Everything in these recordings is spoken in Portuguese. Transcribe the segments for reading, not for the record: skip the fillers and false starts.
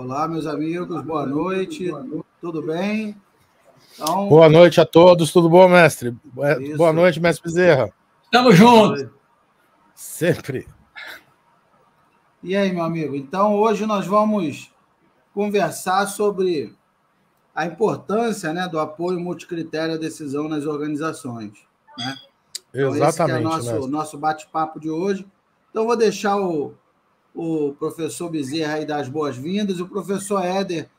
Olá, meus amigos, boa noite, tudo bem? Então... Boa noite a todos, tudo bom, mestre? Isso. Boa noite, mestre Bezerra. Tamo junto. Sempre. E aí, meu amigo? Então, hoje nós vamos conversar sobre a importância, né, do apoio multicritério à decisão nas organizações, né? Então, Exatamente. Esse que é nosso bate-papo de hoje. Então, vou deixar o professor Bezerra aí dar as boas-vindas e o professor Éder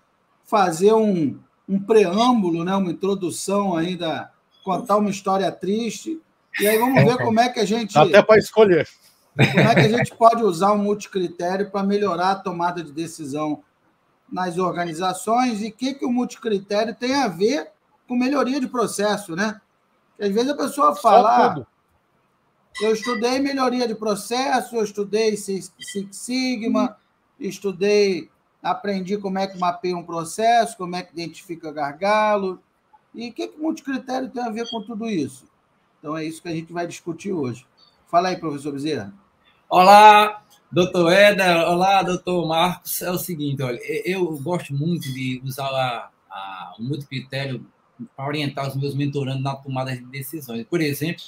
fazer um preâmbulo, né, uma introdução ainda, contar uma história triste, e aí vamos ver como é que a gente... Dá até para escolher. Como é que a gente pode usar o multicritério para melhorar a tomada de decisão nas organizações e o que o multicritério tem a ver com melhoria de processo, né? Porque às vezes a pessoa fala, eu estudei melhoria de processo, eu estudei Six Sigma, aprendi como é que mapeia um processo, como é que identifica gargalo, e o que o multicritério tem a ver com tudo isso? Então é isso que a gente vai discutir hoje. Fala aí, professor Bezerra. Olá, doutor Éder, olá, doutor Marcos. É o seguinte, olha, eu gosto muito de usar o multicritério para orientar os meus mentorandos na tomada de decisões. Por exemplo,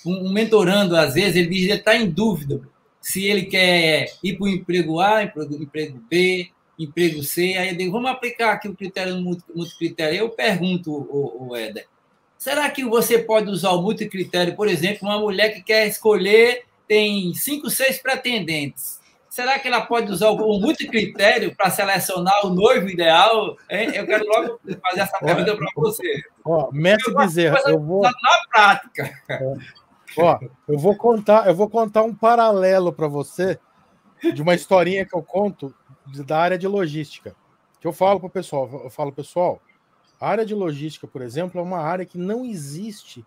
um mentorando, às vezes, ele diz que ele está em dúvida se ele quer ir para o emprego A, emprego B, emprego C. Aí eu digo, vamos aplicar aqui o critério multicritério. Eu pergunto, o Éder, será que você pode usar o multicritério, por exemplo, uma mulher que quer escolher, tem 5, 6 pretendentes. Será que ela pode usar o multicritério para selecionar o noivo ideal? Hein? Eu quero logo fazer essa pergunta para você. Mestre Bezerra, eu vou... Na prática. Eu vou contar um paralelo para você de uma historinha que eu conto da área de logística. Que eu falo para o pessoal, pessoal, a área de logística, por exemplo, é uma área que não existe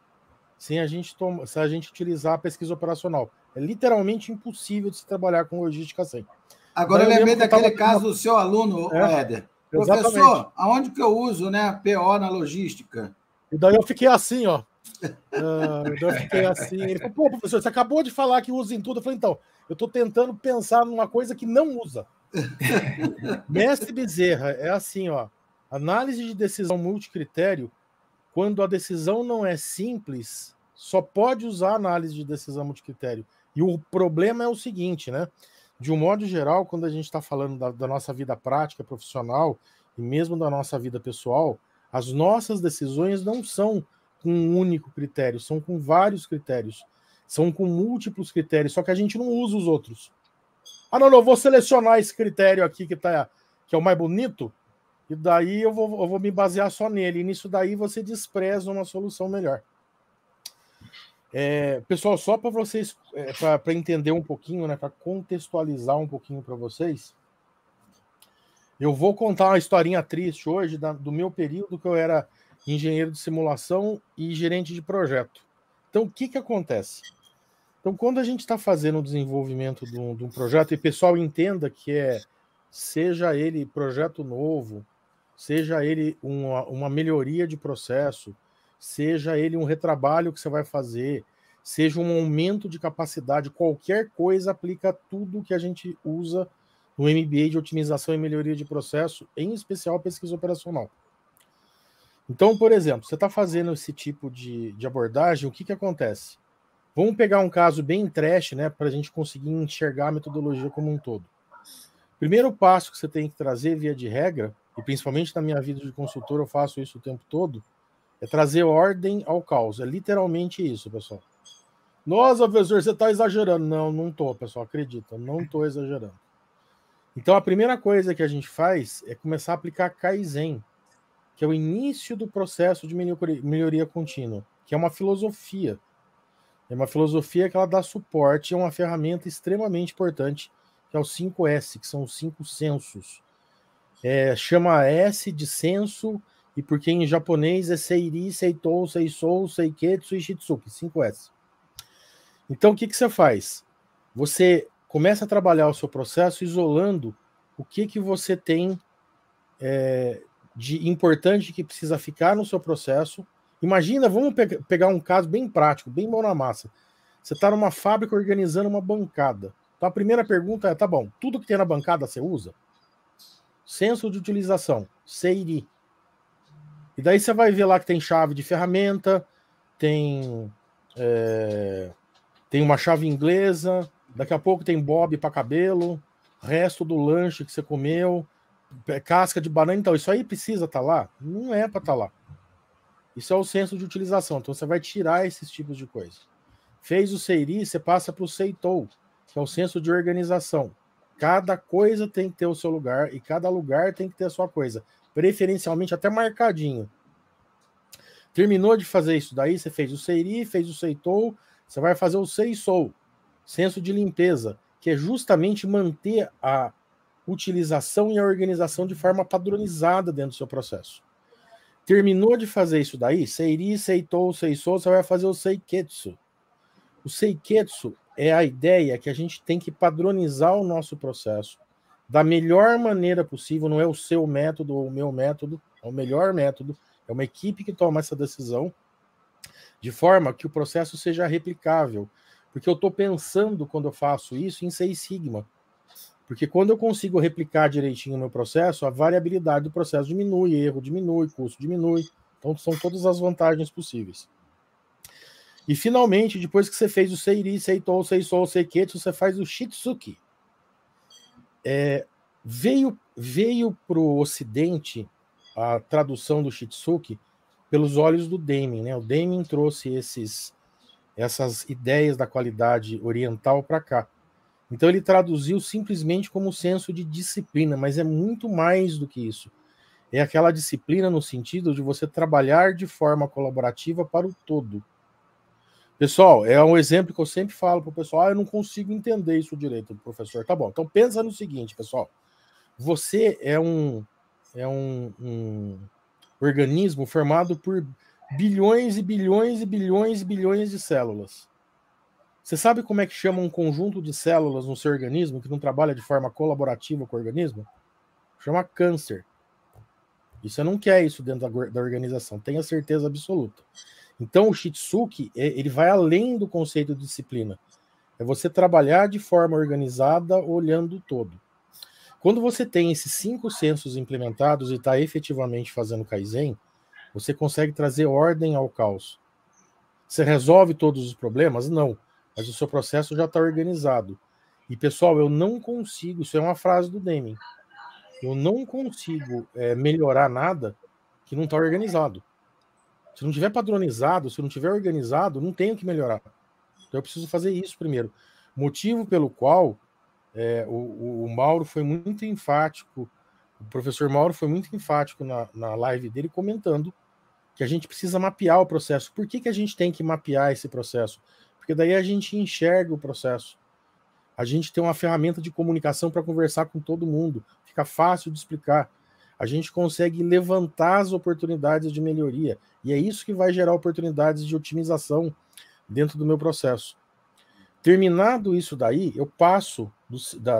se a gente utilizar a pesquisa operacional. É literalmente impossível de se trabalhar com logística sem. Agora eu lembrei daquele caso do seu aluno, Éder. Exatamente. Professor, aonde que eu uso, né, PO na logística? E daí eu fiquei assim, ó. Ele falou, pô, professor, você acabou de falar que usa em tudo. Eu falei, então, eu estou tentando pensar numa coisa que não usa. Mestre Bezerra, é assim, ó. Análise de decisão multicritério, quando a decisão não é simples, só pode usar análise de decisão multicritério. E o problema é o seguinte, né? De um modo geral, quando a gente está falando da nossa vida prática, profissional, e mesmo da nossa vida pessoal, as nossas decisões não são com um único critério, são com vários critérios, são com múltiplos critérios, só que a gente não usa os outros. Ah, não, vou selecionar esse critério aqui que é o mais bonito, e daí eu vou me basear só nele. E nisso daí você despreza uma solução melhor. Pessoal, só para vocês, para entender um pouquinho, né, para contextualizar um pouquinho para vocês, eu vou contar uma historinha triste hoje do meu período que eu era engenheiro de simulação e gerente de projeto. Então, o que acontece? Então, quando a gente está fazendo o desenvolvimento de um projeto, e o pessoal entenda que seja ele projeto novo, seja ele uma melhoria de processo, seja ele um retrabalho que você vai fazer, seja um aumento de capacidade, qualquer coisa aplica tudo que a gente usa no MBA de otimização e melhoria de processo, em especial a pesquisa operacional. Então, por exemplo, você está fazendo esse tipo de abordagem, o que acontece? Vamos pegar um caso bem trash, né, para a gente conseguir enxergar a metodologia como um todo. Primeiro passo que você tem que trazer, via de regra, e principalmente na minha vida de consultor eu faço isso o tempo todo, é trazer ordem ao caos. É literalmente isso, pessoal. Nossa, professor, você está exagerando. Não estou, pessoal, acredita, não estou exagerando. Então, a primeira coisa que a gente faz é começar a aplicar Kaizen, que é o início do processo de melhoria contínua, que é uma filosofia. É uma filosofia que ela dá suporte a uma ferramenta extremamente importante, que é o 5S, que são os 5 sensos. Chama S de senso, e porque em japonês é Seiri, Seitou, Seisou, Seiketsu e Shitsuki, 5S. Então, o que você faz? Você começa a trabalhar o seu processo isolando o que você tem de importante que precisa ficar no seu processo. Imagina, vamos pegar um caso bem prático, bem mão na massa. Você está numa fábrica organizando uma bancada. Então a primeira pergunta é, tá bom, tudo que tem na bancada você usa? senso de utilização, CIRI. E daí você vai ver lá que tem chave de ferramenta, tem uma chave inglesa, daqui a pouco tem bob para cabelo, resto do lanche que você comeu, casca de banana. Então, isso aí precisa estar lá? Não é para estar lá. Isso é o senso de utilização. Então, você vai tirar esses tipos de coisa. Fez o CIRI, você passa para o CEITOU, que é o senso de organização. Cada coisa tem que ter o seu lugar e cada lugar tem que ter a sua coisa. Preferencialmente até marcadinho. Terminou de fazer isso daí, você fez o CIRI, fez o CEITOU, você vai fazer o CEISOU, senso de limpeza, que é justamente manter a utilização e a organização de forma padronizada dentro do seu processo. Terminou de fazer isso daí, CIRI, CEITOU, CEISOU, você vai fazer o SEIKETSU. O SEIKETSU é a ideia que a gente tem que padronizar o nosso processo da melhor maneira possível, não é o seu método ou o meu método, é o melhor método, é uma equipe que toma essa decisão, de forma que o processo seja replicável. Porque eu estou pensando, quando eu faço isso, em Six Sigma. Porque quando eu consigo replicar direitinho o meu processo, a variabilidade do processo diminui, erro diminui, custo diminui. Então, são todas as vantagens possíveis. E, finalmente, depois que você fez o CIRI, CEITOU, CEISOU, SEIKETSU, você faz o Shitsuki. Veio para o Ocidente a tradução do Shitsuki pelos olhos do Deming, né? O Deming trouxe essas ideias da qualidade oriental para cá. Então ele traduziu simplesmente como senso de disciplina, mas é muito mais do que isso. É aquela disciplina no sentido de você trabalhar de forma colaborativa para o todo. Pessoal, é um exemplo que eu sempre falo para o pessoal, eu não consigo entender isso direito, professor. Tá bom, então pensa no seguinte, pessoal. Você é um organismo formado por bilhões e bilhões e bilhões e bilhões de células. Você sabe como é que chama um conjunto de células no seu organismo que não trabalha de forma colaborativa com o organismo? Chama câncer. E você não quer isso dentro da organização, tenha certeza absoluta. Então o Shitsuki, ele vai além do conceito de disciplina. É você trabalhar de forma organizada, olhando o todo. Quando você tem esses 5 sensos implementados e está efetivamente fazendo Kaizen, você consegue trazer ordem ao caos. Você resolve todos os problemas? Não. Mas o seu processo já está organizado. E, pessoal, eu não consigo, isso é uma frase do Deming, eu não consigo melhorar nada que não está organizado. Se não tiver padronizado, se não tiver organizado, não tenho que melhorar. Então eu preciso fazer isso primeiro. Motivo pelo qual o Mauro foi muito enfático, o professor Mauro foi muito enfático na live dele, comentando que a gente precisa mapear o processo. Por que a gente tem que mapear esse processo? Porque daí a gente enxerga o processo. A gente tem uma ferramenta de comunicação para conversar com todo mundo. Fica fácil de explicar. A gente consegue levantar as oportunidades de melhoria. E é isso que vai gerar oportunidades de otimização dentro do meu processo. Terminado isso daí, eu passo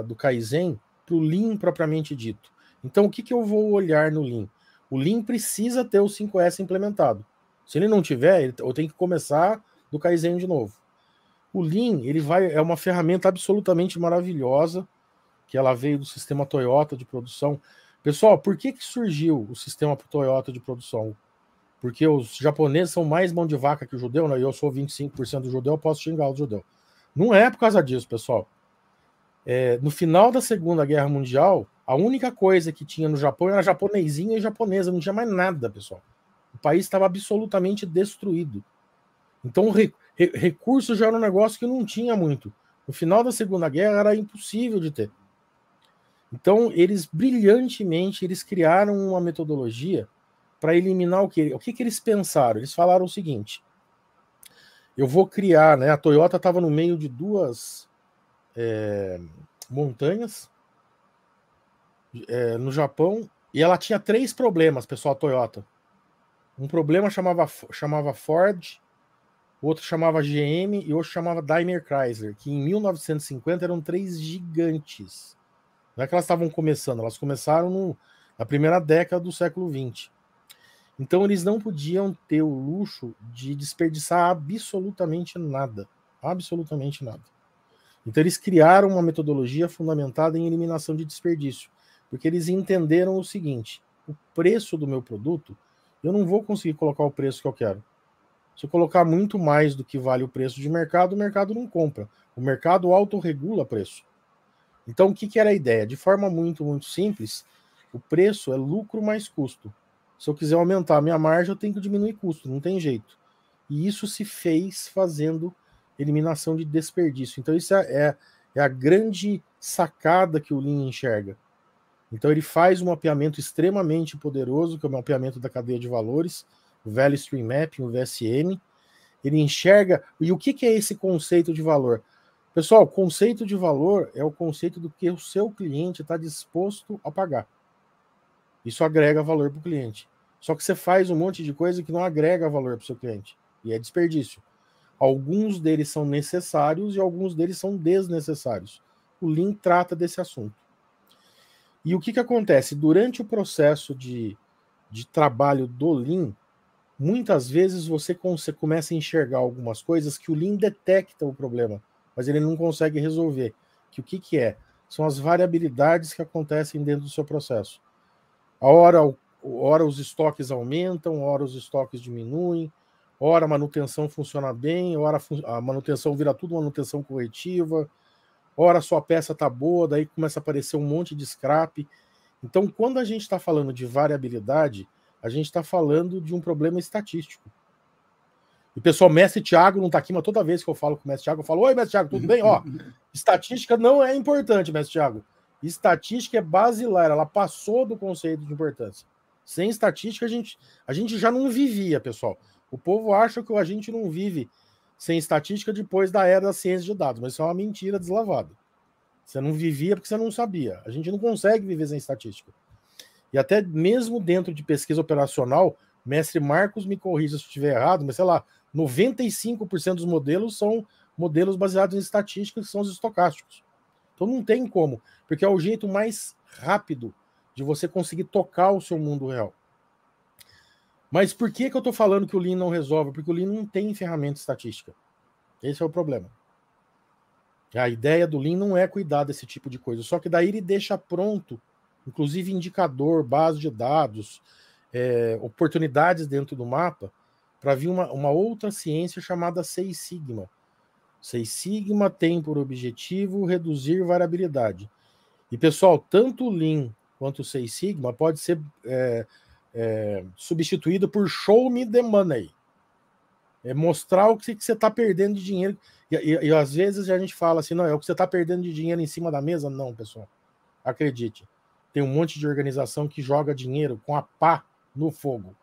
do Kaizen para o Lean propriamente dito. Então, o que eu vou olhar no Lean? O Lean precisa ter o 5S implementado. Se ele não tiver, eu tenho que começar do Kaizen de novo. O Lean, é uma ferramenta absolutamente maravilhosa, que ela veio do sistema Toyota de produção. Pessoal, por que surgiu o sistema Toyota de produção? Porque os japoneses são mais mão de vaca que o judeu, né? Eu sou 25% do judeu, eu posso xingar o judeu. Não é por causa disso, pessoal. No final da Segunda Guerra Mundial, a única coisa que tinha no Japão era japonesinha e japonesa, não tinha mais nada, pessoal. O país estava absolutamente destruído. Então, recurso já era um negócio que não tinha muito. No final da Segunda Guerra era impossível de ter. Então, eles brilhantemente criaram uma metodologia para eliminar o que? O que eles pensaram? Eles falaram o seguinte: eu vou criar, né? A Toyota estava no meio de 2 montanhas no Japão, e ela tinha 3 problemas, pessoal, a Toyota. Um problema chamava Ford, outro chamava GM e outro chamava Daimler Chrysler, que em 1950 eram 3 gigantes. Não é que elas estavam começando, elas começaram na primeira década do século XX. Então eles não podiam ter o luxo de desperdiçar absolutamente nada. Absolutamente nada. Então eles criaram uma metodologia fundamentada em eliminação de desperdício. Porque eles entenderam o seguinte: o preço do meu produto, eu não vou conseguir colocar o preço que eu quero. Se eu colocar muito mais do que vale o preço de mercado, o mercado não compra. O mercado autorregula preço. Então, o que era a ideia? De forma muito, muito simples, o preço é lucro mais custo. Se eu quiser aumentar a minha margem, eu tenho que diminuir custo, não tem jeito. E isso se fez fazendo eliminação de desperdício. Então, isso é a grande sacada que o Lean enxerga. Então, ele faz um mapeamento extremamente poderoso, que é o mapeamento da cadeia de valores, o Value Stream Mapping, o VSM. Ele enxerga... E o que é esse conceito de valor? Pessoal, o conceito de valor é o conceito do que o seu cliente está disposto a pagar. Isso agrega valor para o cliente. Só que você faz um monte de coisa que não agrega valor para o seu cliente. E é desperdício. Alguns deles são necessários e alguns deles são desnecessários. O Lean trata desse assunto. E o que acontece? Durante o processo de trabalho do Lean, muitas vezes você começa a enxergar algumas coisas que o Lean detecta o problema, mas ele não consegue resolver. Que o que é? São as variabilidades que acontecem dentro do seu processo. A hora os estoques aumentam, hora os estoques diminuem, hora a manutenção funciona bem, hora a manutenção vira tudo manutenção corretiva, hora a sua peça está boa, daí começa a aparecer um monte de scrap. Então, quando a gente está falando de variabilidade, a gente está falando de um problema estatístico. E, pessoal, mestre Thiago não está aqui, mas toda vez que eu falo com o mestre Thiago, eu falo: oi, mestre Thiago, tudo bem? Ó, estatística não é importante, mestre Thiago. Estatística é basilar, ela passou do conceito de importância. Sem estatística, a gente já não vivia, pessoal. O povo acha que a gente não vive sem estatística depois da era da ciência de dados, mas isso é uma mentira deslavada. Você não vivia porque você não sabia. A gente não consegue viver sem estatística. E até mesmo dentro de pesquisa operacional, mestre Marcos me corrija se eu estiver errado, mas sei lá, 95% dos modelos são modelos baseados em estatísticas, que são os estocásticos. Então não tem como, porque é o jeito mais rápido de você conseguir tocar o seu mundo real. Mas por que eu estou falando que o Lean não resolve? Porque o Lean não tem ferramenta estatística. Esse é o problema. A ideia do Lean não é cuidar desse tipo de coisa, só que daí ele deixa pronto, inclusive indicador, base de dados, oportunidades dentro do mapa, para vir uma outra ciência chamada Seis Sigma. Seis Sigma tem por objetivo reduzir variabilidade. E, pessoal, tanto o Lean quanto o Seis Sigma pode ser substituído por Show Me the Money. É mostrar o que você está perdendo de dinheiro. E às vezes a gente fala assim, não, é o que você está perdendo de dinheiro em cima da mesa? Não, pessoal. Acredite. Tem um monte de organização que joga dinheiro com a pá no fogo.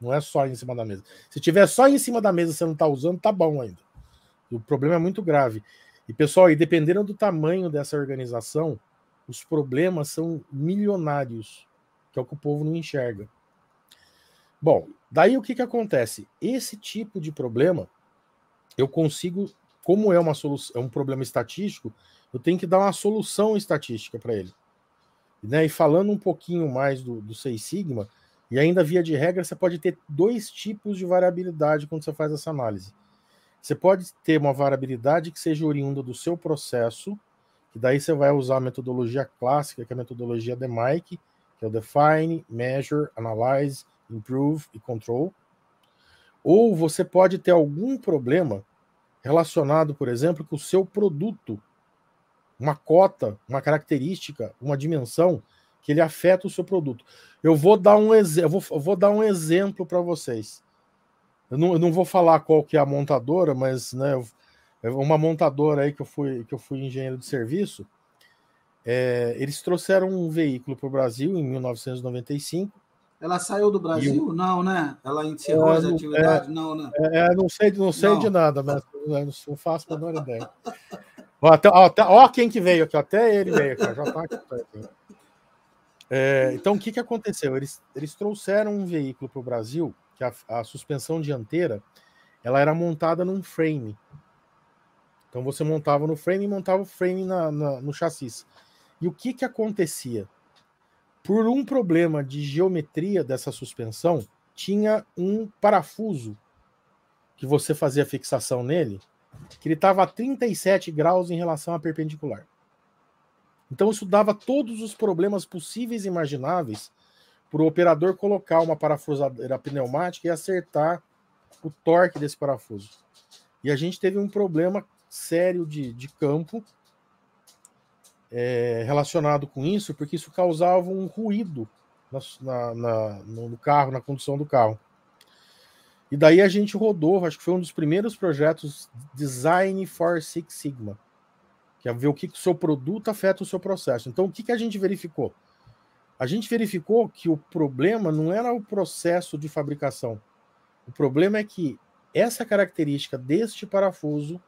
Não é só em cima da mesa. Se tiver só em cima da mesa e você não está usando, tá bom ainda. O problema é muito grave. E, pessoal, e dependendo do tamanho dessa organização, os problemas são milionários, que é o que o povo não enxerga. Bom, daí o que acontece? Esse tipo de problema, eu consigo, como é uma solução, é um problema estatístico, eu tenho que dar uma solução estatística para ele. Né? E falando um pouquinho mais do Seis Sigma, e ainda via de regra, você pode ter dois tipos de variabilidade quando você faz essa análise. Você pode ter uma variabilidade que seja oriunda do seu processo, que daí você vai usar a metodologia clássica, que é a metodologia DMAIC, que é o Define, Measure, Analyze, Improve e Control. Ou você pode ter algum problema relacionado, por exemplo, com o seu produto, uma cota, uma característica, uma dimensão que ele afeta o seu produto. Eu vou dar um exemplo para vocês. Eu não vou falar qual que é a montadora, mas né, uma montadora aí que eu fui engenheiro de serviço, eles trouxeram um veículo para o Brasil em 1995. Ela saiu do Brasil? Não, né? Ela encerrou as atividades? Não, né? Não sei de nada, mas não faço a menor ideia. Ó quem que veio aqui, até ele veio aqui, já tá aqui. Então, o que aconteceu? Eles trouxeram um veículo para o Brasil, que a suspensão dianteira ela era montada num frame. Então, você montava no frame e montava o frame no chassi. E o que acontecia? Por um problema de geometria dessa suspensão, tinha um parafuso que você fazia fixação nele, que ele estava a 37 graus em relação à perpendicular. Então isso dava todos os problemas possíveis e imagináveis para o operador colocar uma parafusadeira pneumática e acertar o torque desse parafuso. E a gente teve um problema sério de campo relacionado com isso, porque isso causava um ruído no carro, na condução do carro. E daí a gente rodou, acho que foi um dos primeiros projetos Design for Six Sigma, que é ver o que o seu produto afeta o seu processo. Então, o que a gente verificou? A gente verificou que o problema não era o processo de fabricação. O problema é que essa característica deste parafuso,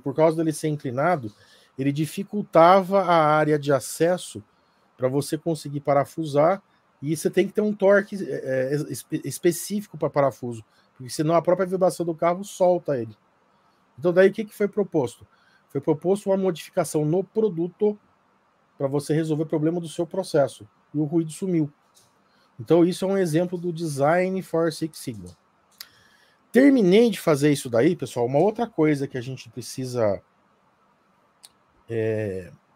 por causa dele ser inclinado, ele dificultava a área de acesso para você conseguir parafusar, e você tem que ter um torque específico para parafuso, porque senão a própria vibração do carro solta ele. Então daí o que foi proposto? Foi proposto uma modificação no produto para você resolver o problema do seu processo, e o ruído sumiu. Então isso é um exemplo do Design for Six Sigma. Terminei de fazer isso daí, pessoal. Uma outra coisa que a gente precisa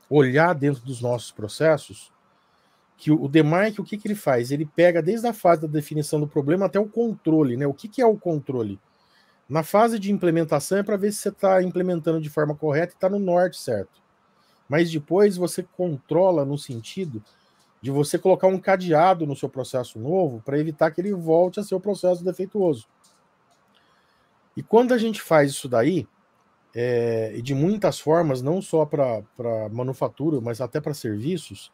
olhar dentro dos nossos processos, que o DMAIC, o que ele faz? Ele pega desde a fase da definição do problema até o controle, né? O que é o controle? Na fase de implementação é para ver se você está implementando de forma correta e está no norte certo. Mas depois você controla no sentido de você colocar um cadeado no seu processo novo para evitar que ele volte a ser o processo defeituoso. E quando a gente faz isso daí, e de muitas formas, não só para manufatura, mas até para serviços,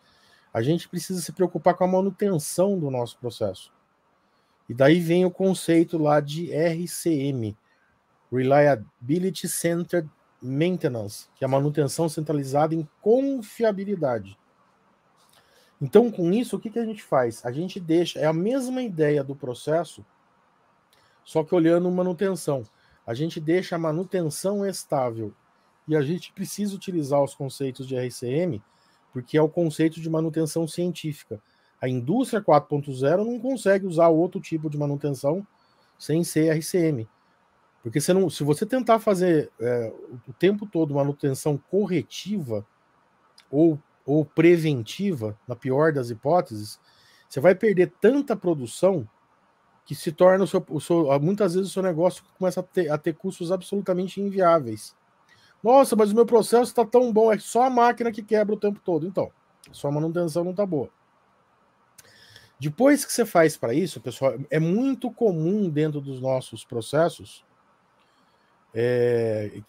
a gente precisa se preocupar com a manutenção do nosso processo. E daí vem o conceito lá de RCM, Reliability Centered Maintenance, que é a manutenção centralizada em confiabilidade. Então, com isso, o que a gente faz? A gente deixa, é a mesma ideia do processo, só que olhando manutenção. A gente deixa a manutenção estável. E a gente precisa utilizar os conceitos de RCM, porque é o conceito de manutenção científica. A indústria 4.0 não consegue usar outro tipo de manutenção sem ser RCM. Porque se você tentar fazer o tempo todo manutenção corretiva ou preventiva, na pior das hipóteses, você vai perder tanta produção que se torna muitas vezes o seu negócio começa a ter custos absolutamente inviáveis. Nossa, mas o meu processo está tão bom, é só a máquina que quebra o tempo todo. Então, sua manutenção não está boa. Depois que você faz para isso, pessoal, é muito comum dentro dos nossos processos,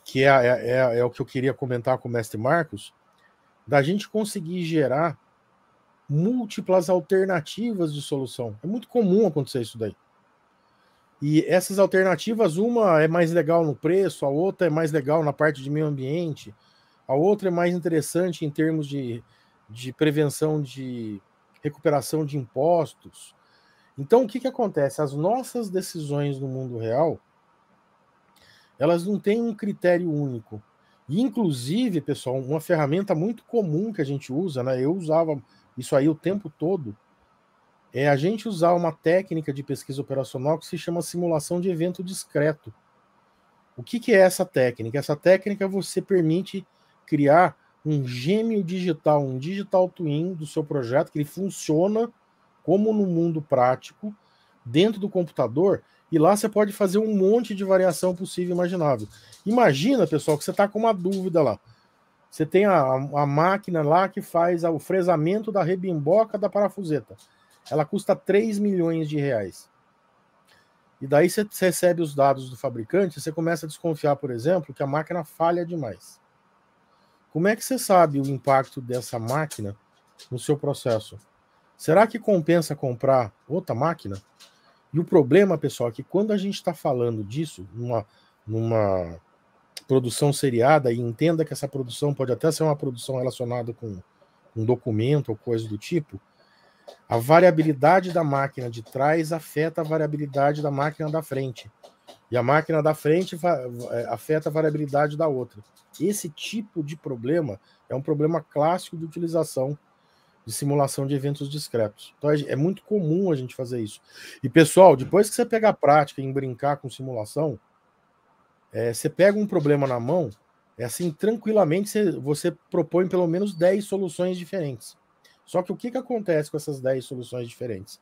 que é o que eu queria comentar com o mestre Marcos, da gente conseguir gerar múltiplas alternativas de solução. É muito comum acontecer isso daí. E essas alternativas, uma é mais legal no preço, a outra é mais legal na parte de meio ambiente, a outra é mais interessante em termos de prevenção de recuperação de impostos. Então, o que acontece? As nossas decisões no mundo real, elas não têm um critério único. E, inclusive, pessoal, uma ferramenta muito comum que a gente usa, né? Eu usava isso aí o tempo todo, é a gente usar uma técnica de pesquisa operacional que se chama simulação de evento discreto. O que é essa técnica? Essa técnica você permite criar um gêmeo digital, um digital twin do seu projeto, que ele funciona como no mundo prático, dentro do computador, e lá você pode fazer um monte de variação possível e imaginável. Imagina, pessoal, que você está com uma dúvida lá. Você tem a máquina lá que faz o fresamento da rebimboca da parafuseta. Ela custa 3 milhões de reais. E daí você recebe os dados do fabricante e você começa a desconfiar, por exemplo, que a máquina falha demais. Como é que você sabe o impacto dessa máquina no seu processo? Será que compensa comprar outra máquina? E o problema, pessoal, é que quando a gente está falando disso, numa produção seriada, e entenda que essa produção pode até ser uma produção relacionada com um documento ou coisa do tipo, a variabilidade da máquina de trás afeta a variabilidade da máquina da frente. E a máquina da frente afeta a variabilidade da outra. Esse tipo de problema é um problema clássico de utilização de simulação de eventos discretos. Então é muito comum a gente fazer isso. E, pessoal, depois que você pega a prática em brincar com simulação, você pega um problema na mão, é assim, tranquilamente você propõe pelo menos 10 soluções diferentes. Só que o que acontece com essas 10 soluções diferentes?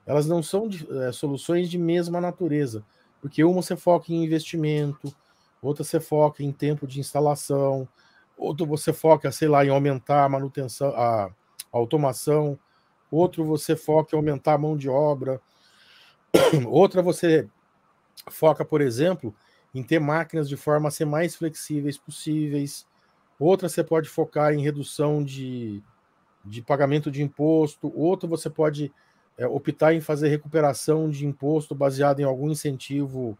Elas não são soluções de mesma natureza, porque uma você foca em investimento, outra você foca em tempo de instalação, outra você foca, sei lá, em aumentar a manutenção, a automação, outro você foca em aumentar a mão de obra, outra você foca, por exemplo, em ter máquinas de forma a ser mais flexíveis possíveis, outra você pode focar em redução de pagamento de imposto, outra você pode optar em fazer recuperação de imposto baseado em algum incentivo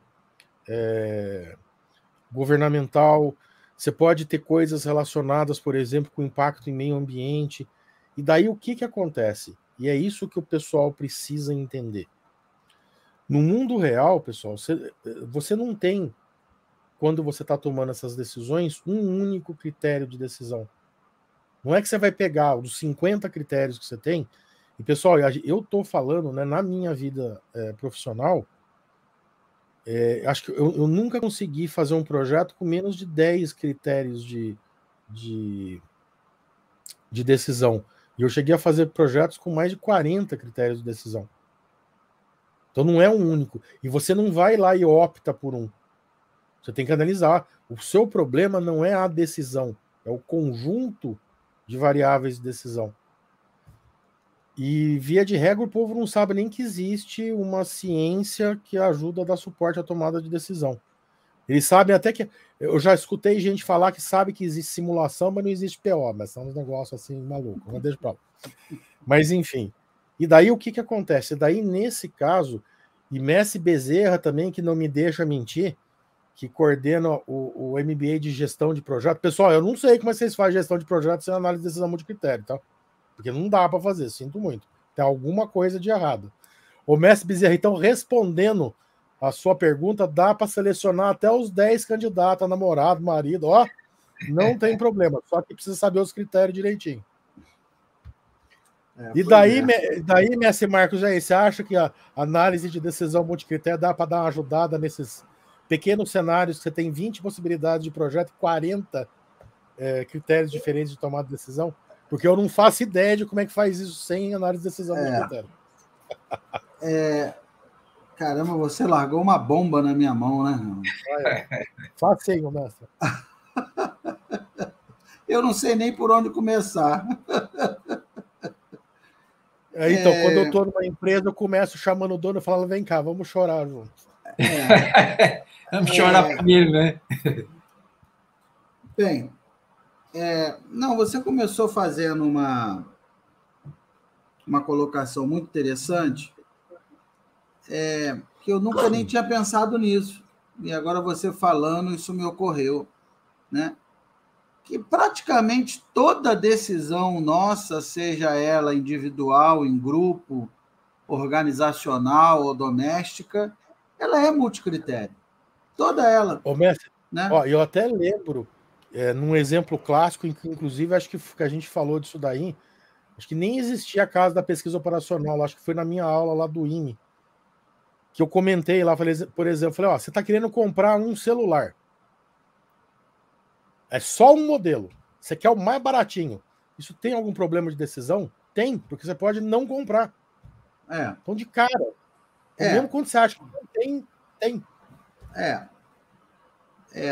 governamental. Você pode ter coisas relacionadas, por exemplo, com impacto em meio ambiente. E daí o que acontece? E é isso que o pessoal precisa entender. No mundo real, pessoal, você não tem, quando você está tomando essas decisões, um único critério de decisão. Não é que você vai pegar os 50 critérios que você tem. E, pessoal, eu estou falando, né, na minha vida profissional, acho que eu nunca consegui fazer um projeto com menos de 10 critérios de decisão. E eu cheguei a fazer projetos com mais de 40 critérios de decisão. Então não é um único. E você não vai lá e opta por um. Você tem que analisar. O seu problema não é a decisão, é o conjunto de variáveis de decisão. E, via de regra, o povo não sabe nem que existe uma ciência que ajuda a dar suporte à tomada de decisão. Eles sabem até que... Eu já escutei gente falar que sabe que existe simulação, mas não existe PO. Mas são uns negócios assim malucos. Não deixa pra lá. Mas, enfim. E daí o que acontece? Daí, nesse caso, e Messi Bezerra também, que não me deixa mentir, que coordena o MBA de gestão de projeto. Pessoal, eu não sei como vocês fazem gestão de projeto sem análise de decisão multicritério, tá? Porque não dá para fazer, sinto muito. Tem alguma coisa de errado. O Messi Bezerra, então, respondendo a sua pergunta, dá para selecionar até os 10 candidatos, namorado, marido, ó, não tem problema, só que precisa saber os critérios direitinho. E daí, Messi Marcos, aí, você acha que a análise de decisão multicritério dá para dar uma ajudada nesses pequenos cenários que você tem 20 possibilidades de projeto e 40 critérios diferentes de tomada de decisão? Porque eu não faço ideia de como é que faz isso sem análise de decisão multicritério. Caramba, você largou uma bomba na minha mão, né? Facinho, mestre. Eu não sei nem por onde começar. Então, quando eu estou numa empresa, eu começo chamando o dono e falando, vem cá, vamos chorar junto. Vamos chorar primeiro, né? Bem, não, você começou fazendo uma colocação muito interessante, que eu nunca nem tinha pensado nisso. E agora você falando, isso me ocorreu, né? Que praticamente toda decisão nossa, seja ela individual, em grupo, organizacional ou doméstica, ela é multicritério. Toda ela. Ô, mestre, né? Eu até lembro, num exemplo clássico, em que, inclusive, acho que a gente falou disso daí, acho que nem existia a casa da pesquisa operacional, acho que foi na minha aula lá do IME, que eu comentei lá, por exemplo, você está querendo comprar um celular. É só um modelo. Você quer o mais baratinho. Isso tem algum problema de decisão? Tem, porque você pode não comprar. Então, de cara. Mesmo quando você acha que não tem, tem.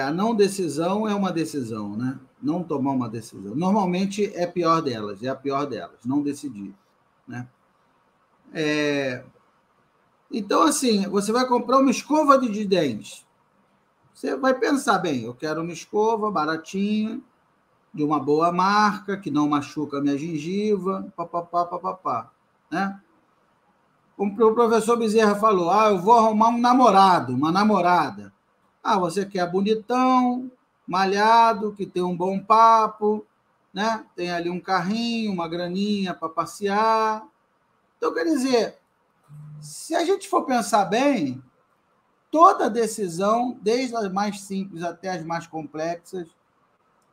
A não decisão é uma decisão, né? Não tomar uma decisão. Normalmente é a pior delas, não decidir, né? Então, assim, você vai comprar uma escova de dentes. Você vai pensar, bem, eu quero uma escova baratinha, de uma boa marca, que não machuca a minha gengiva, papapá, né? Como o professor Bezerra falou, eu vou arrumar um namorado, uma namorada. Você quer bonitão, malhado, que tem um bom papo, né? Tem ali um carrinho, uma graninha para passear. Então, quer dizer, se a gente for pensar bem, toda decisão, desde as mais simples até as mais complexas,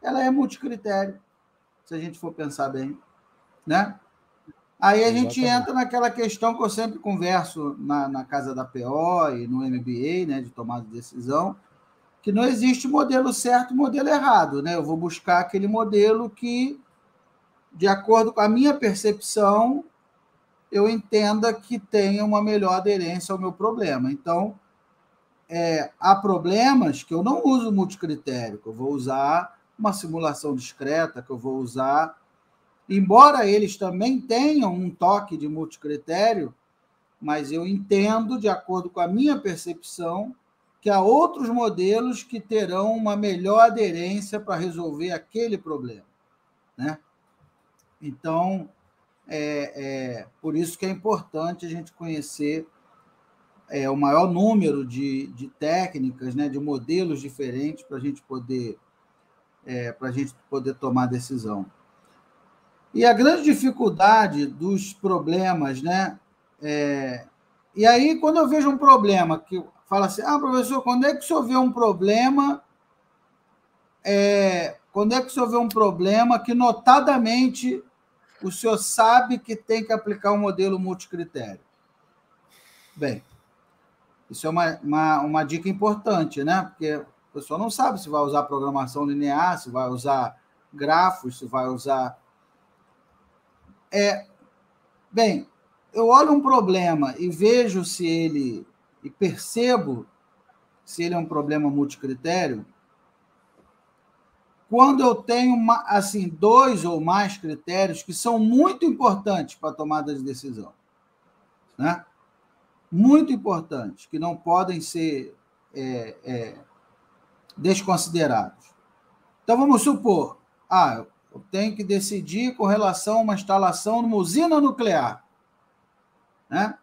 ela é multicritério, se a gente for pensar bem, né? Aí a gente entra naquela questão que eu sempre converso na casa da PO e no MBA, né, de tomada de decisão, que não existe modelo certo e modelo errado, né? Eu vou buscar aquele modelo que, de acordo com a minha percepção, eu entenda que tenha uma melhor aderência ao meu problema. Então, há problemas que eu não uso multicritério, que eu vou usar uma simulação discreta, que eu vou usar... Embora eles também tenham um toque de multicritério, mas eu entendo, de acordo com a minha percepção, que há outros modelos que terão uma melhor aderência para resolver aquele problema, né? Então, por isso que é importante a gente conhecer o maior número de técnicas, né, de modelos diferentes para a gente poder tomar decisão. E a grande dificuldade dos problemas, né? E aí, quando eu vejo um problema que fala assim, professor, quando é que o senhor vê um problema? Quando é que o senhor vê um problema que, notadamente, o senhor sabe que tem que aplicar um modelo multicritério? Bem, isso é uma dica importante, né? Porque a pessoa não sabe se vai usar programação linear, se vai usar grafos, se vai usar... Bem, eu olho um problema e vejo e percebo se ele é um problema multicritério quando eu tenho assim, 2 ou mais critérios que são muito importantes para a tomada de decisão, né? Muito importantes, que não podem ser desconsiderados. Então, vamos supor, eu tenho que decidir com relação a uma instalação numa usina nuclear, né?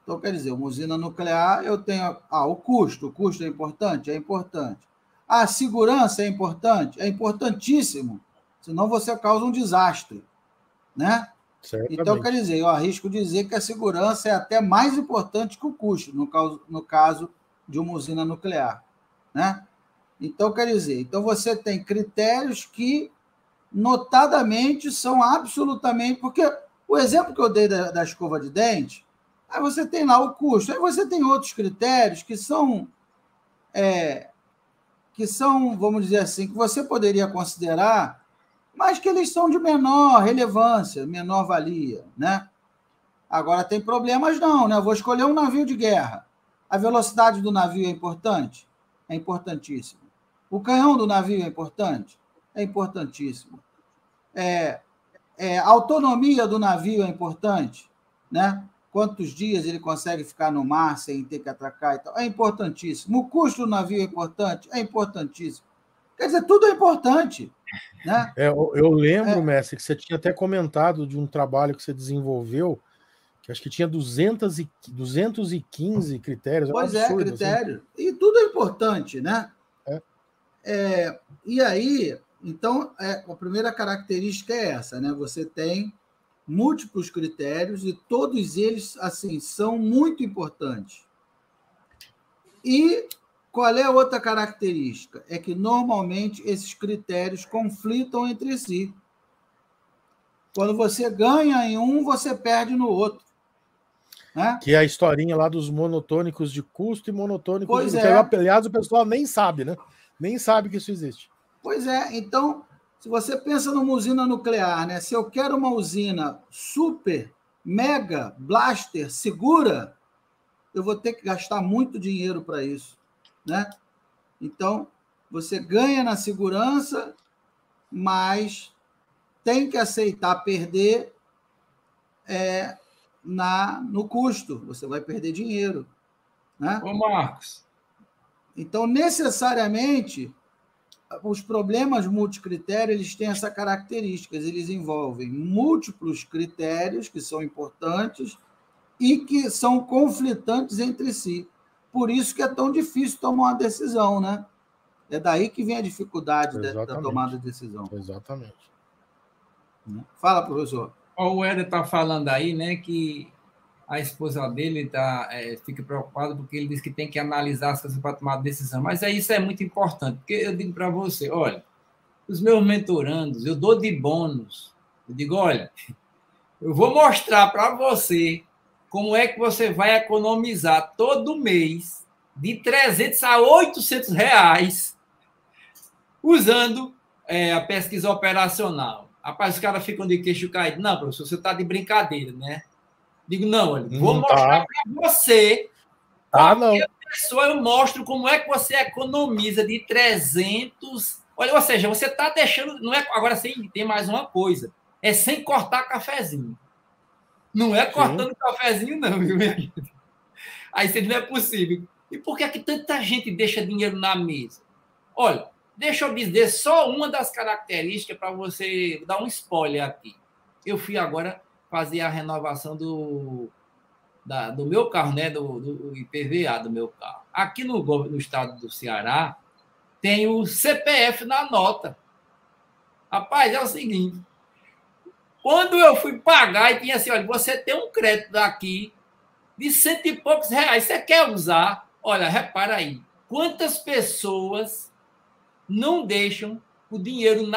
Então, quer dizer, uma usina nuclear, eu tenho o custo é importante? É importante. A segurança é importante? É importantíssimo, senão você causa um desastre, né? Certamente. Então, quer dizer, eu arrisco dizer que a segurança é até mais importante que o custo, no caso de uma usina nuclear, né? Então, quer dizer, você tem critérios que, notadamente, são absolutamente... Porque o exemplo que eu dei da escova de dente, aí você tem lá o custo, aí você tem outros critérios que são, vamos dizer assim, que você poderia considerar, mas que eles são de menor relevância, menor valia, né? Agora, tem problemas não, né? Eu vou escolher um navio de guerra. A velocidade do navio é importante? É importantíssimo. O canhão do navio é importante? É importantíssimo. A autonomia do navio é importante, né? Quantos dias ele consegue ficar no mar sem ter que atracar e tal? É importantíssimo. O custo do navio é importante? É importantíssimo. Quer dizer, tudo é importante, né? Eu lembro, mestre, que você tinha até comentado de um trabalho que você desenvolveu, que acho que tinha 215 critérios. Pois absurdo, critério. Assim. E tudo é importante, né? E aí, então, a primeira característica é essa, né? Você tem múltiplos critérios e todos eles, assim, são muito importantes. E qual é a outra característica? É que, normalmente, esses critérios conflitam entre si. Quando você ganha em um, você perde no outro. Né? Que é a historinha lá dos monotônicos de custo e monotônicos pois de... Aliás, o pessoal nem sabe, né? Nem sabe que isso existe. Pois é. Então, se você pensa numa usina nuclear, né? Se eu quero uma usina super, mega, blaster, segura, eu vou ter que gastar muito dinheiro para isso, né? Então, você ganha na segurança, mas tem que aceitar perder no custo. Você vai perder dinheiro, né? Ô, Marcos. Então, necessariamente, os problemas multicritérios eles têm essa característica, eles envolvem múltiplos critérios que são importantes e que são conflitantes entre si. Por isso que é tão difícil tomar uma decisão, né? É daí que vem a dificuldade da tomada de decisão. Exatamente. Fala, professor. O Éder está falando aí, né, que a esposa dele fica preocupada porque ele diz que tem que analisar as coisas para tomar decisão. Mas isso é muito importante, porque eu digo para você, olha, os meus mentorandos, eu dou de bônus. Eu digo, olha, eu vou mostrar para você como é que você vai economizar todo mês de 300 a 800 reais usando a pesquisa operacional. Rapaz, os caras ficam de queixo caído. Não, professor, você está de brincadeira, né? Digo, não, olha, vou mostrar para você. Não. Pessoa, eu mostro como é que você economiza de 300... Olha, ou seja, você está deixando... Não é, agora, tem mais uma coisa. É sem cortar cafezinho. Não é cortando cafezinho, não, viu? Aí você diz, não é possível. E por que é que tanta gente deixa dinheiro na mesa? Olha, deixa eu dizer só uma das características para você dar um spoiler aqui. Eu fui agora fazer a renovação do meu carro, né? Do IPVA do meu carro. Aqui no estado do Ceará, tem o CPF na nota. Rapaz, é o seguinte. Quando eu fui pagar, e tinha assim, olha, você tem um crédito daqui de 100 e poucos reais. Você quer usar? Olha, repara aí. Quantas pessoas não deixam o dinheiro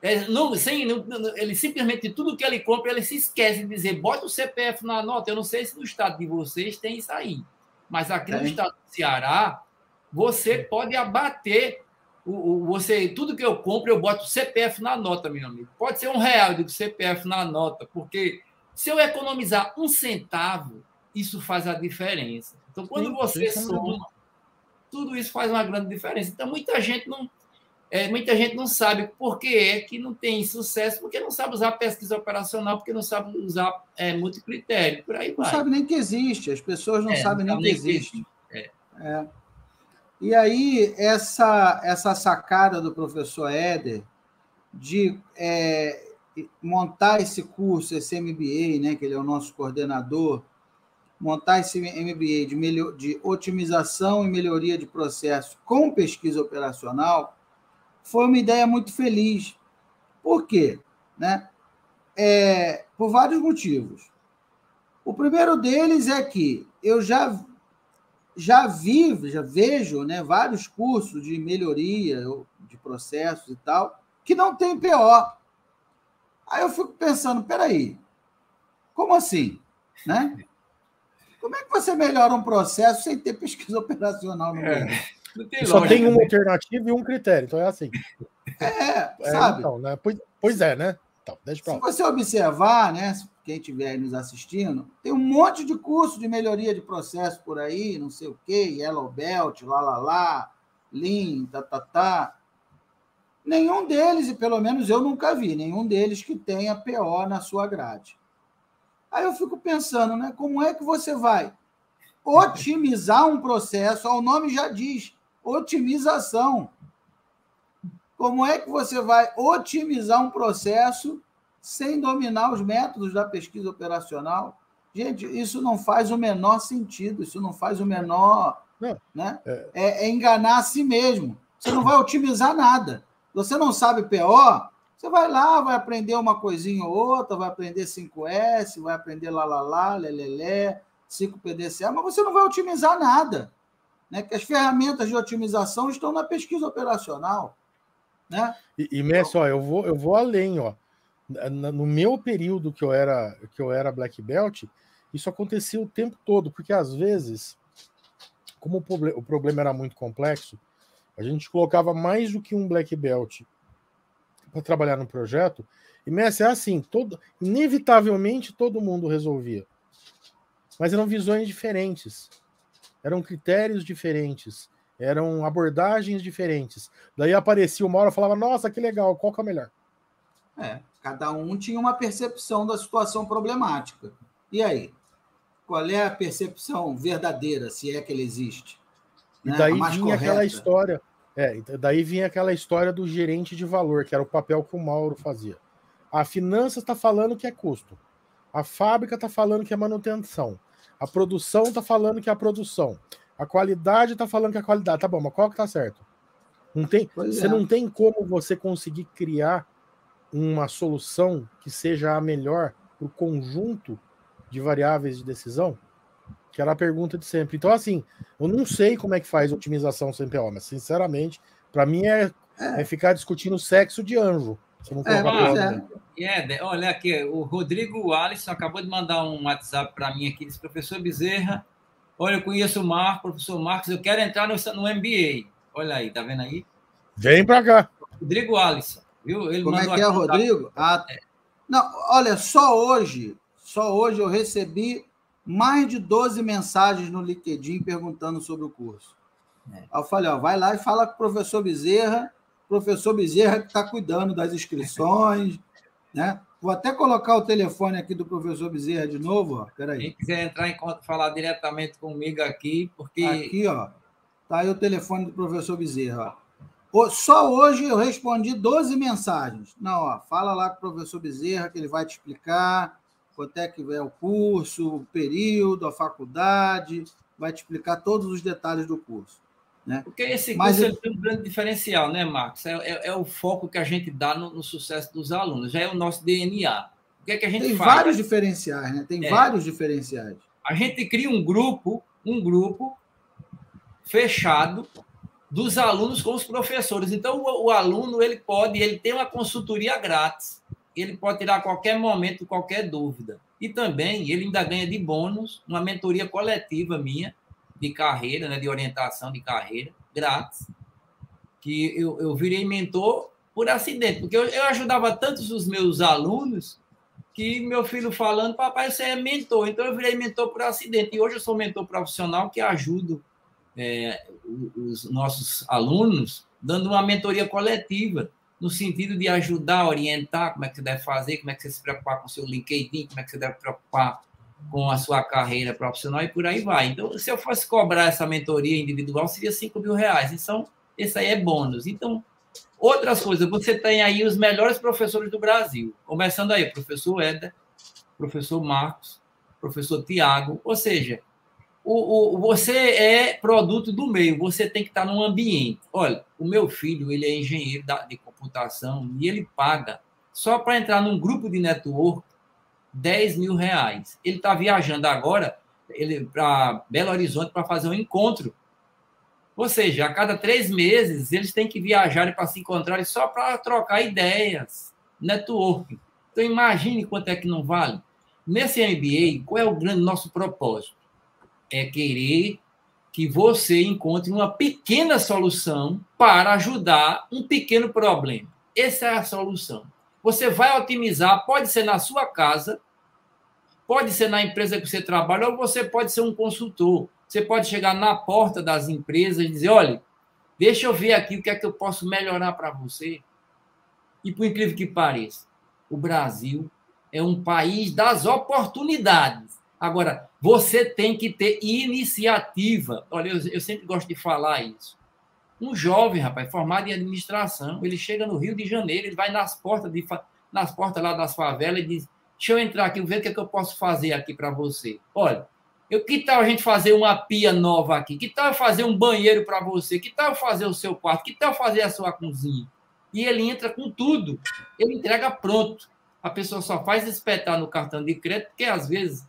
ele simplesmente, tudo que ele compra, ele se esquece de dizer, bota o CPF na nota. Eu não sei se no estado de vocês tem isso aí, mas aqui no estado do Ceará, você pode abater, tudo que eu compro, eu boto o CPF na nota, meu amigo. Pode ser R$1, eu digo CPF na nota, porque se eu economizar 1 centavo, isso faz a diferença. Então, quando você soma, tudo isso faz uma grande diferença. Então, muita gente não sabe por que é que não tem sucesso, porque não sabe usar pesquisa operacional, porque não sabe usar multicritério, por aí vai. Não sabe nem que existe, as pessoas não sabem nem que existe. E aí, essa sacada do professor Éder de montar esse curso, esse MBA, né, que ele é o nosso coordenador, montar esse MBA de otimização e melhoria de processo com pesquisa operacional, foi uma ideia muito feliz. Por quê? Né? Por vários motivos. O primeiro deles é que eu já vejo, né, vários cursos de melhoria de processos e tal, que não tem PO. Aí eu fico pensando, peraí, como assim? Né? Como é que você melhora um processo sem ter pesquisa operacional no meio? Só tem uma alternativa e um critério, então é assim. Sabe? Então, né? Pois é, né? Então, deixa pra lá. Se você observar, né, quem estiver aí nos assistindo, tem um monte de curso de melhoria de processo por aí, não sei o quê, Yellow Belt, Lean, Nenhum deles, e pelo menos eu nunca vi, nenhum deles que tenha PO na sua grade. Aí eu fico pensando, né, como é que você vai otimizar um processo? O nome já diz, otimização. Como é que você vai otimizar um processo sem dominar os métodos da pesquisa operacional? Gente, isso não faz o menor sentido, isso não faz o menor... Né? É enganar a si mesmo. Você não vai otimizar nada. Você não sabe PO, você vai lá, vai aprender uma coisinha ou outra, vai aprender 5S, vai aprender lelelé, 5PDCA, mas você não vai otimizar nada. Né? Porque as ferramentas de otimização estão na pesquisa operacional. Né? E Messi, ó, eu vou além, ó. No meu período que eu era Black Belt, isso acontecia o tempo todo, porque às vezes, como o problema era muito complexo, a gente colocava mais do que um Black Belt para trabalhar no projeto, e Messi, é assim, inevitavelmente todo mundo resolvia. Mas eram visões diferentes, eram critérios diferentes, eram abordagens diferentes. Daí aparecia uma hora e falava, nossa, que legal, qual que é o melhor? Cada um tinha uma percepção da situação problemática. E aí? Qual é a percepção verdadeira, se é que ela existe? E daí vinha aquela história. Daí vinha aquela história do gerente de valor, que era o papel que o Mauro fazia. A finanças está falando que é custo. A fábrica está falando que é manutenção. A produção está falando que é a produção. A qualidade está falando que é a qualidade. Tá bom, mas qual que tá certo? Não tem como você conseguir criar uma solução que seja a melhor para o conjunto de variáveis de decisão? Que era a pergunta de sempre. Então, assim, eu não sei como é que faz otimização sem PO, mas, sinceramente, para mim é ficar discutindo sexo de anjo. Se não olha aqui, o Rodrigo Alisson acabou de mandar um WhatsApp para mim aqui, disse, professor Bezerra, Olha, eu conheço o Marcos, professor Marcos, eu quero entrar no MBA. Olha aí, tá vendo aí? Vem para cá. Rodrigo Alisson, viu? Ele Como é mandou que é, aqui, Rodrigo? Não, olha, só hoje eu recebi mais de 12 mensagens no LinkedIn perguntando sobre o curso. Aí eu falei, ó, vai lá e fala com o professor Bezerra que está cuidando das inscrições, né? Vou até colocar o telefone aqui do professor Bezerra de novo, ó. Peraí. Quem quiser entrar em contato, falar diretamente comigo aqui, porque... Aqui, ó. Tá aí o telefone do professor Bezerra, ó. Só hoje eu respondi 12 mensagens. Não, ó, fala lá com o professor Bezerra que ele vai te explicar quanto é que é o curso, o período, a faculdade, vai te explicar todos os detalhes do curso. Né? Porque esse curso ele tem um grande diferencial, né, Marcos? É o foco que a gente dá no sucesso dos alunos, já é o nosso DNA. O que é que a gente tem faz? Tem vários diferenciais, né? Tem vários diferenciais. A gente cria um grupo fechado dos alunos com os professores. Então, o aluno ele tem uma consultoria grátis. Ele pode tirar a qualquer momento qualquer dúvida. E também ele ainda ganha de bônus uma mentoria coletiva minha de carreira, né, de orientação de carreira, grátis, que eu virei mentor por acidente, porque eu ajudava tantos os meus alunos que meu filho falando, papai, você é mentor. Então, eu virei mentor por acidente. E hoje eu sou mentor profissional que ajudo os nossos alunos dando uma mentoria coletiva, no sentido de ajudar, orientar como é que você deve fazer, como é que você se preocupar com o seu LinkedIn, como é que você deve preocupar com a sua carreira profissional e por aí vai. Então, se eu fosse cobrar essa mentoria individual, seria R$5.000. Então, esse aí é bônus. Então, outras coisas, você tem aí os melhores professores do Brasil, começando aí, professor Éder, professor Marcos, professor Tiago, ou seja, você é produto do meio, você tem que estar num ambiente. Olha, o meu filho, ele é engenheiro de computação e ele paga, só para entrar num grupo de network, R$10.000. Ele está viajando agora para Belo Horizonte para fazer um encontro. Ou seja, a cada 3 meses, eles têm que viajar para se encontrarem só para trocar ideias, networking. Então, imagine quanto é que não vale. Nesse MBA, qual é o grande nosso propósito? É querer que você encontre uma pequena solução para ajudar um pequeno problema. Essa é a solução. Você vai otimizar, pode ser na sua casa, pode ser na empresa que você trabalha, ou você pode ser um consultor. Você pode chegar na porta das empresas e dizer, olha, deixa eu ver aqui o que é que eu posso melhorar para você. E, por incrível que pareça, o Brasil é um país das oportunidades. Agora, você tem que ter iniciativa. Olha, eu sempre gosto de falar isso. Um jovem, rapaz, formado em administração, ele chega no Rio de Janeiro, ele vai nas portas lá das favelas e diz, deixa eu entrar aqui, ver o que é que eu posso fazer aqui para você. Olha, que tal a gente fazer uma pia nova aqui? Que tal eu fazer um banheiro para você? Que tal eu fazer o seu quarto? Que tal eu fazer a sua cozinha? E ele entra com tudo. Ele entrega pronto. A pessoa só faz espetar no cartão de crédito, porque às vezes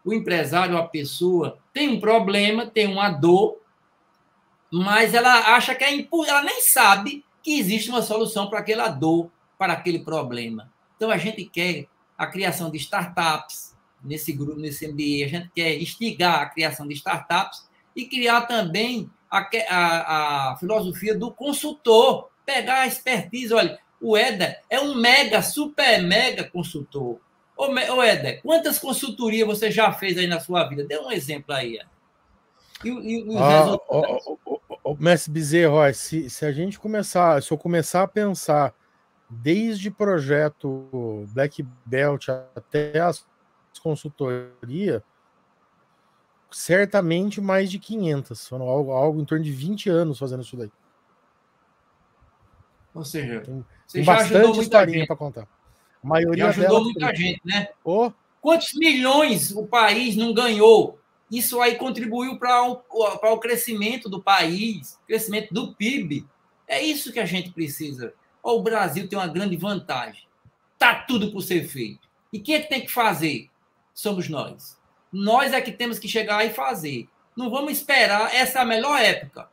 o empresário, a pessoa, tem um problema, tem uma dor, mas ela acha que ela nem sabe que existe uma solução para aquela dor, para aquele problema. Então, a gente quer a criação de startups nesse grupo, nesse MBA, a gente quer instigar a criação de startups e criar também a filosofia do consultor, pegar a expertise. Olha, o Éder é um super mega consultor. Ô Éder, quantas consultorias você já fez aí na sua vida? Dê um exemplo aí. E os resultados? Mestre Bezerra, se eu começar a pensar desde projeto Black Belt até as consultorias, certamente mais de 500, algo em torno de 20 anos fazendo isso daí. Ou seja, tem bastante historinha para contar. A maioria já ajudou muita gente, né? Quantos milhões o país não ganhou? Isso aí contribuiu para o crescimento do país, crescimento do PIB. É isso que a gente precisa. O Brasil tem uma grande vantagem. Está tudo por ser feito. E quem é que tem que fazer? Somos nós. Nós é que temos que chegar e fazer. Não vamos esperar. Essa é a melhor época.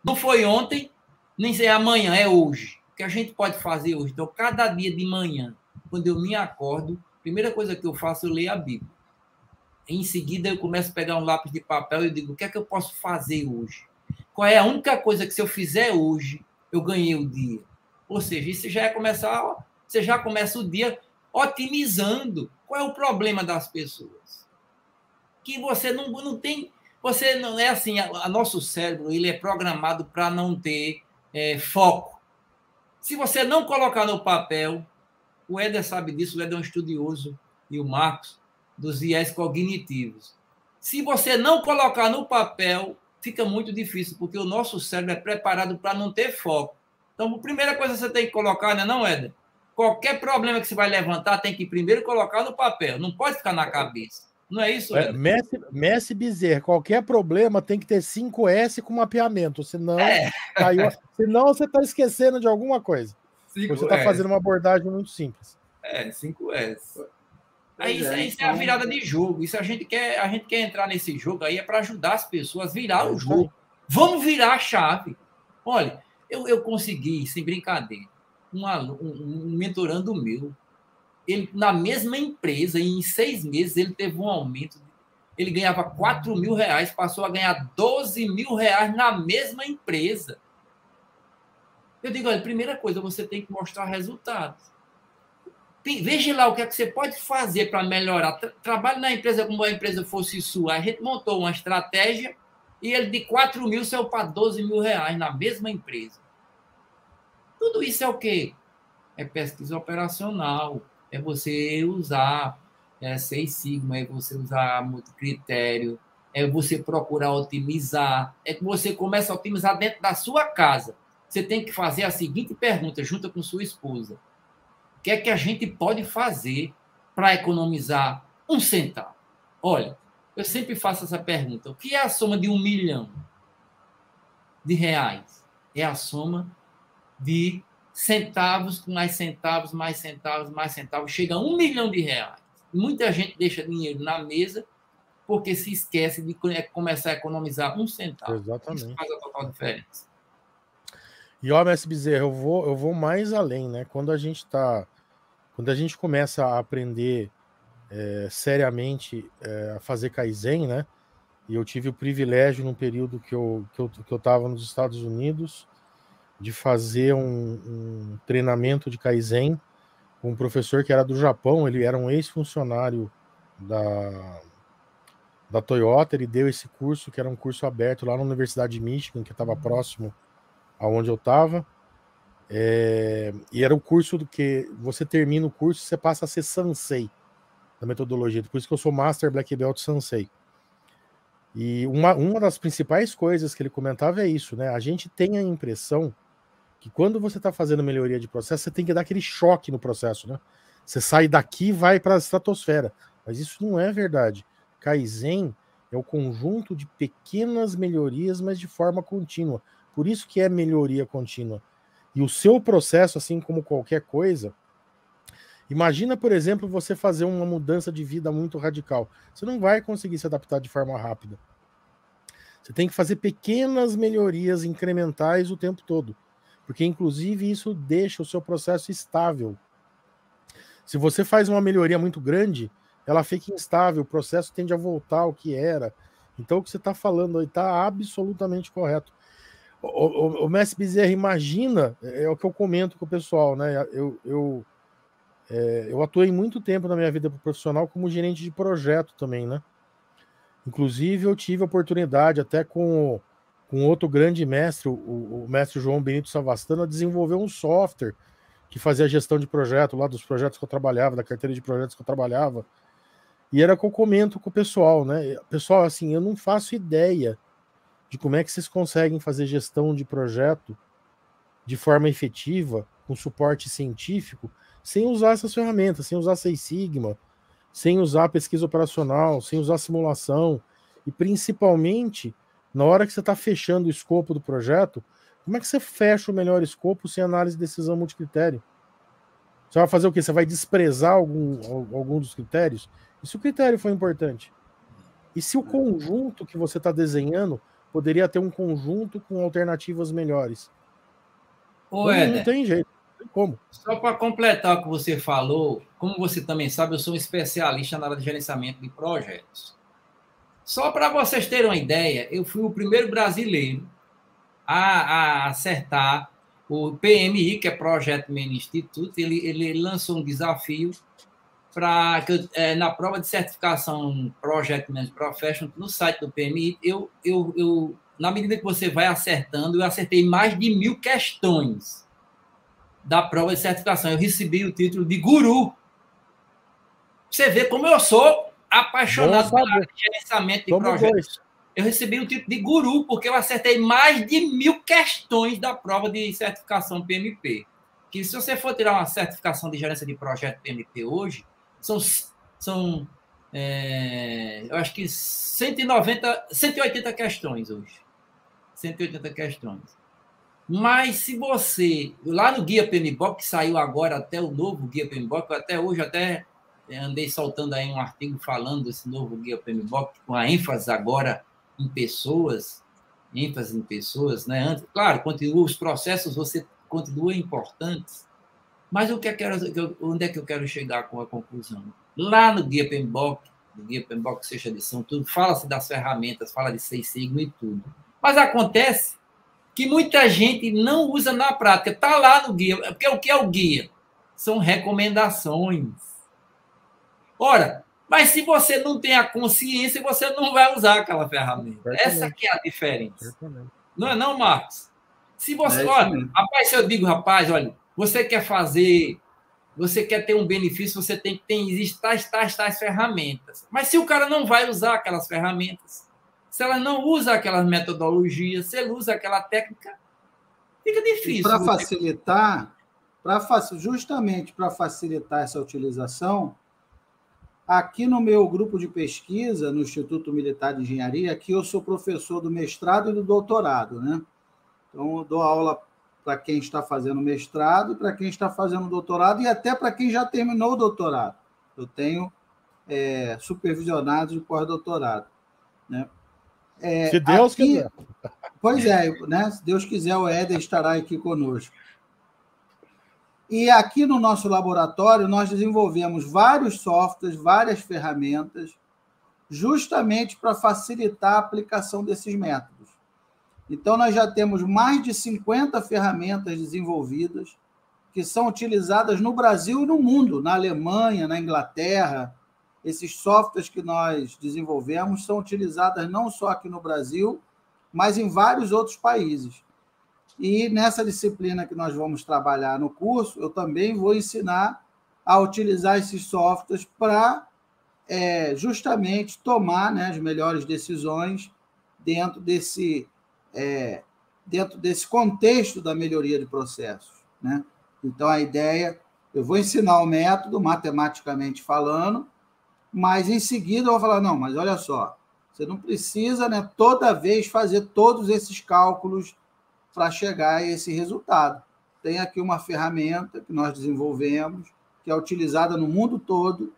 Não foi ontem, nem é amanhã, é hoje. O que a gente pode fazer hoje? Então, cada dia de manhã, quando eu me acordo, a primeira coisa que eu faço, eu leio a Bíblia. Em seguida, eu começo a pegar um lápis de papel e digo, o que é que eu posso fazer hoje? Qual é a única coisa que, se eu fizer hoje, eu ganhei o dia? Ou seja, isso já é começar, você já começa o dia otimizando. Qual é o problema das pessoas? Que você não tem... Você não é assim, nosso cérebro ele é programado para não ter foco. Se você não colocar no papel, o Éder sabe disso, o Éder é um estudioso, e o Marcos, dos viés cognitivos. Se você não colocar no papel, fica muito difícil, porque o nosso cérebro é preparado para não ter foco. Então, a primeira coisa que você tem que colocar, não, Éder? Qualquer problema que você vai levantar, tem que primeiro colocar no papel, não pode ficar na cabeça. Não é isso, Éder? Messi Bezerra, qualquer problema tem que ter 5S com mapeamento, senão, senão você está esquecendo de alguma coisa. Você está fazendo uma abordagem muito simples. 5S. Isso é a virada de jogo. Isso a gente quer entrar nesse jogo aí para ajudar as pessoas a virar o jogo. Vamos virar a chave. Olha, eu consegui, sem brincadeira, um mentorando meu. Ele, na mesma empresa, e em 6 meses, ele teve um aumento. Ele ganhava R$4.000, passou a ganhar R$12.000 na mesma empresa. Eu digo, olha, primeira coisa, você tem que mostrar resultados. Veja lá o que é que você pode fazer para melhorar. Trabalhe na empresa como a empresa fosse sua. A gente montou uma estratégia e ele de R$4.000 saiu para R$12.000 na mesma empresa. Tudo isso é o quê? É pesquisa operacional, é você usar 6 Sigma, é você usar multicritério, é você procurar otimizar, é que você começa a otimizar dentro da sua casa. Você tem que fazer a seguinte pergunta, junto com sua esposa. O que é que a gente pode fazer para economizar 1 centavo? Olha, eu sempre faço essa pergunta. O que é a soma de R$1 milhão? É a soma de centavos com mais centavos, mais centavos, mais centavos. Chega a R$1 milhão. Muita gente deixa dinheiro na mesa porque se esquece de começar a economizar 1 centavo. Exatamente. Isso faz a total diferença. E ó, Messi Bezerra, eu vou mais além, né? Quando a gente começa a aprender seriamente a fazer Kaizen, né? E eu tive o privilégio, num período que eu estava nos Estados Unidos, de fazer um treinamento de Kaizen com um professor que era do Japão. Ele era um ex-funcionário da Toyota. Ele deu esse curso, que era um curso aberto lá na Universidade de Michigan, que estava próximo aonde eu estava. E era o curso do que você termina o curso, você passa a ser Sansei da metodologia. Por isso que eu sou Master Black Belt Sansei. E uma das principais coisas que ele comentava é isso, né? A gente tem a impressão que quando você está fazendo melhoria de processo, você tem que dar aquele choque no processo, né? Você sai daqui e vai para a estratosfera. Mas isso não é verdade. Kaizen é o conjunto de pequenas melhorias, mas de forma contínua. Por isso que é melhoria contínua. E o seu processo, assim como qualquer coisa, imagina, por exemplo, você fazer uma mudança de vida muito radical. Você não vai conseguir se adaptar de forma rápida. Você tem que fazer pequenas melhorias incrementais o tempo todo. Porque, inclusive, isso deixa o seu processo estável. Se você faz uma melhoria muito grande, ela fica instável, o processo tende a voltar ao que era. Então, o que você está falando aí está absolutamente correto. O Messi Bezerra, imagina, é o que eu comento com o pessoal, né? Eu atuei muito tempo na minha vida profissional como gerente de projeto também, né? Inclusive, eu tive a oportunidade, até com outro grande mestre, o mestre João Benito Savastano, a desenvolver um software que fazia a gestão de projeto, lá dos projetos que eu trabalhava, da carteira de projetos que eu trabalhava. E era que eu comento com o pessoal, né? Pessoal, assim, eu não faço ideia de como é que vocês conseguem fazer gestão de projeto de forma efetiva, com suporte científico, sem usar essas ferramentas, sem usar 6 Sigma, sem usar pesquisa operacional, sem usar simulação, e principalmente na hora que você está fechando o escopo do projeto, como é que você fecha o melhor escopo sem análise de decisão multicritério? Você vai fazer o quê? Você vai desprezar algum dos critérios? E se o critério for importante? E se o conjunto que você está desenhando poderia ter um conjunto com alternativas melhores? Ô, Éder, não tem jeito. como. Só para completar o que você falou, como você também sabe, eu sou um especialista na área de gerenciamento de projetos. Só para vocês terem uma ideia, eu fui o primeiro brasileiro a acertar o PMI, que é Project Management Institute. Ele lançou um desafio para na prova de certificação Project Management Professional, no site do PMI, na medida que você vai acertando, eu acertei mais de 1000 questões da prova de certificação. Eu recebi o título de guru. Você vê como eu sou apaixonado pelo gerenciamento de projetos. Eu recebi o título de guru, porque eu acertei mais de 1000 questões da prova de certificação PMP. Que se você for tirar uma certificação de gerência de projeto PMP hoje, são eu acho que 180 questões hoje. 180 questões. Mas se você... Lá no Guia PMBOK, que saiu agora até o novo Guia PMBOK, até hoje andei soltando aí um artigo falando desse novo Guia PMBOK, com a ênfase agora em pessoas, né? Claro, os processos você continuam importantes, mas onde é que eu quero chegar com a conclusão? Lá no Guia PMBOK, sexta edição, tudo, fala-se das ferramentas, fala de Seis Sigma e tudo. Mas acontece que muita gente não usa na prática. Está lá no guia. Porque o que é o guia? São recomendações. Ora, mas se você não tem a consciência, você não vai usar aquela ferramenta. Essa que é a diferença. Não é não, Marcos? Se você... olha, rapaz, se eu digo, rapaz, olha, você quer ter um benefício, você tem que ter, existem tais ferramentas. Mas se o cara não vai usar aquelas ferramentas, se ela não usa aquelas metodologias, se ele usa aquela técnica, fica difícil. Para facilitar, justamente para facilitar essa utilização, aqui no meu grupo de pesquisa, no Instituto Militar de Engenharia, aqui eu sou professor do mestrado e do doutorado, né? Então, eu dou aula para quem está fazendo mestrado, para quem está fazendo doutorado e até para quem já terminou o doutorado. Eu tenho supervisionados de pós-doutorado, né? Se Deus quiser. Pois é, né? Se Deus quiser, o Éder estará aqui conosco. E aqui no nosso laboratório, nós desenvolvemos vários softwares, várias ferramentas, justamente para facilitar a aplicação desses métodos. Então, nós já temos mais de 50 ferramentas desenvolvidas que são utilizadas no Brasil e no mundo, na Alemanha, na Inglaterra. Esses softwares que nós desenvolvemos são utilizados não só aqui no Brasil, mas em vários outros países. E nessa disciplina que nós vamos trabalhar no curso, eu também vou ensinar a utilizar esses softwares para justamente tomar, né, as melhores decisões dentro desse contexto da melhoria de processos, né? Então, a ideia, eu vou ensinar o método, matematicamente falando, mas em seguida eu vou falar, não, mas olha só, você não precisa, né, toda vez fazer todos esses cálculos para chegar a esse resultado. Tem aqui uma ferramenta que nós desenvolvemos, que é utilizada no mundo todo,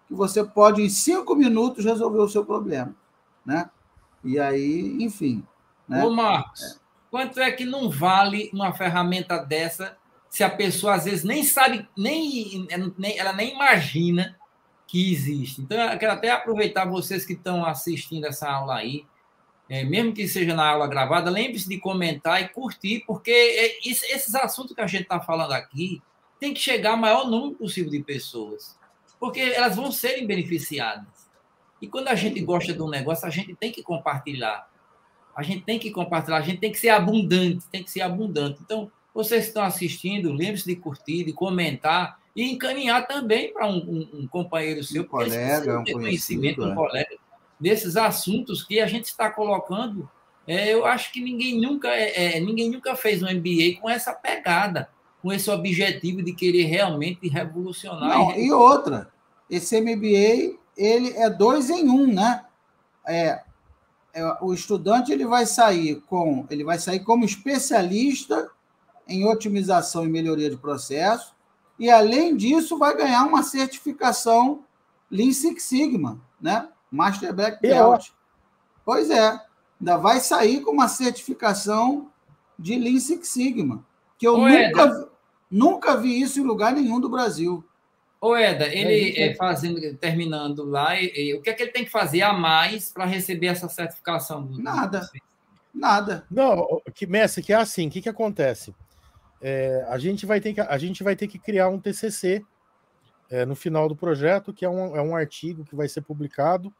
que você pode, em 5 minutos, resolver o seu problema, né? E aí, enfim... né? Ô, Marcos, quanto é que não vale uma ferramenta dessa se a pessoa, às vezes, nem sabe, ela nem imagina que existe? Então, eu quero até aproveitar vocês que estão assistindo essa aula aí, mesmo que seja na aula gravada, lembre-se de comentar e curtir, porque esses assuntos que a gente está falando aqui tem que chegar ao maior número possível de pessoas, porque elas vão serem beneficiadas. E quando a gente gosta de um negócio, a gente tem que compartilhar. A gente tem que ser abundante, Então, vocês que estão assistindo, lembre-se de curtir, de comentar e encaminhar também para um companheiro seu, um colega, um colega, desses assuntos que a gente está colocando. Eu acho que ninguém nunca fez um MBA com essa pegada, com esse objetivo de querer realmente revolucionar. Não, e outra, esse MBA, ele é 2 em 1, né? O estudante ele vai sair como especialista em otimização e melhoria de processo, e, além disso, vai ganhar uma certificação Lean Six Sigma, né? Master Black Belt. Pois é, ainda vai sair com uma certificação de Lean Six Sigma, que eu Nunca vi isso em lugar nenhum do Brasil. Ô, Eda, ele terminando lá, o que é que ele tem que fazer a mais para receber essa certificação? Nada. Não, Messi, que é assim, o que acontece? A gente vai ter que criar um TCC no final do projeto, que é um artigo que vai ser publicado,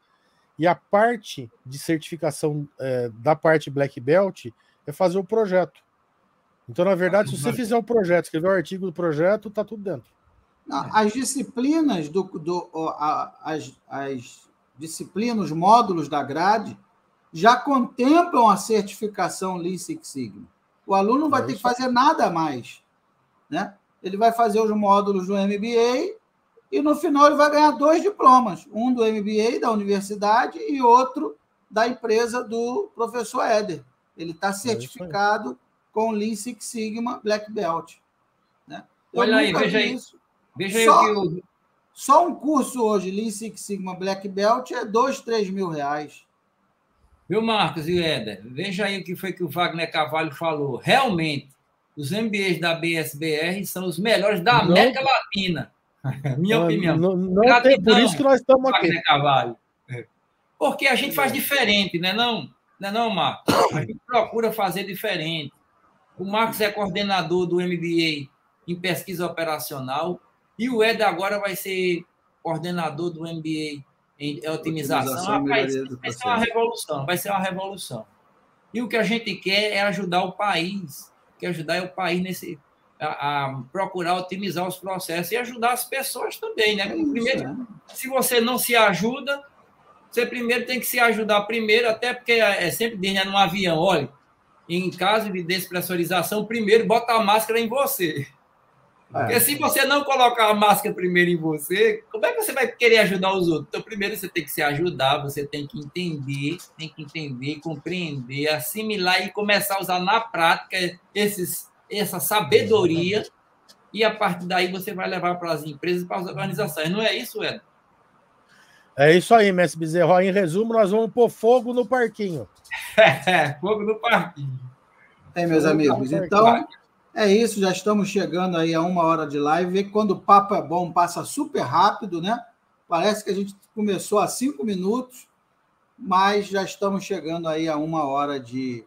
e a parte de certificação da parte Black Belt é fazer o projeto. Então, na verdade, se você fizer o projeto, escrever o artigo do projeto, tá tudo dentro. As disciplinas as disciplinas, os módulos da grade já contemplam a certificação Lean Six Sigma. O aluno não vai ter que fazer nada a mais, né? Ele vai fazer os módulos do MBA e no final ele vai ganhar 2 diplomas, um do MBA da universidade e outro da empresa do professor Éder. Ele está certificado com Lean Six Sigma Black Belt, né? Olha aí, veja aí. Veja aí o que só um curso hoje, Lean Six Sigma Black Belt, é 2, 3 mil reais. Viu, Marcos e Éder? Veja aí o que foi que o Wagner Carvalho falou. Realmente, os MBAs da BSBR são os melhores da América Latina. Minha opinião. Não tem, por isso que nós estamos aqui. Wagner Carvalho. Porque a gente faz diferente, né, não é não, Marcos? A gente procura fazer diferente. O Marcos é coordenador do MBA em pesquisa operacional e o Éder agora vai ser coordenador do MBA em otimização. Rapaz, vai ser uma revolução, vai ser uma revolução. E o que a gente quer é ajudar o país, a procurar otimizar os processos e ajudar as pessoas também, né? Primeiro, se você não se ajuda, você primeiro tem que se ajudar primeiro, até porque sempre diz, né, num avião, olha, em caso de despressurização, primeiro bota a máscara em você. Porque se você não colocar a máscara primeiro em você, como é que você vai querer ajudar os outros? Então, primeiro você tem que se ajudar, você tem que entender, compreender, assimilar e começar a usar na prática essa sabedoria, e a partir daí você vai levar para as empresas e para as organizações. Não é isso, Ed? É isso aí, Mestre Bezerra. Em resumo, nós vamos pôr fogo no parquinho. Fogo no parquinho. Meus amigos. Então, é isso. Já estamos chegando aí a 1 hora de live. Quando o papo é bom, passa super rápido, né? Parece que a gente começou há 5 minutos, mas já estamos chegando aí a 1 hora de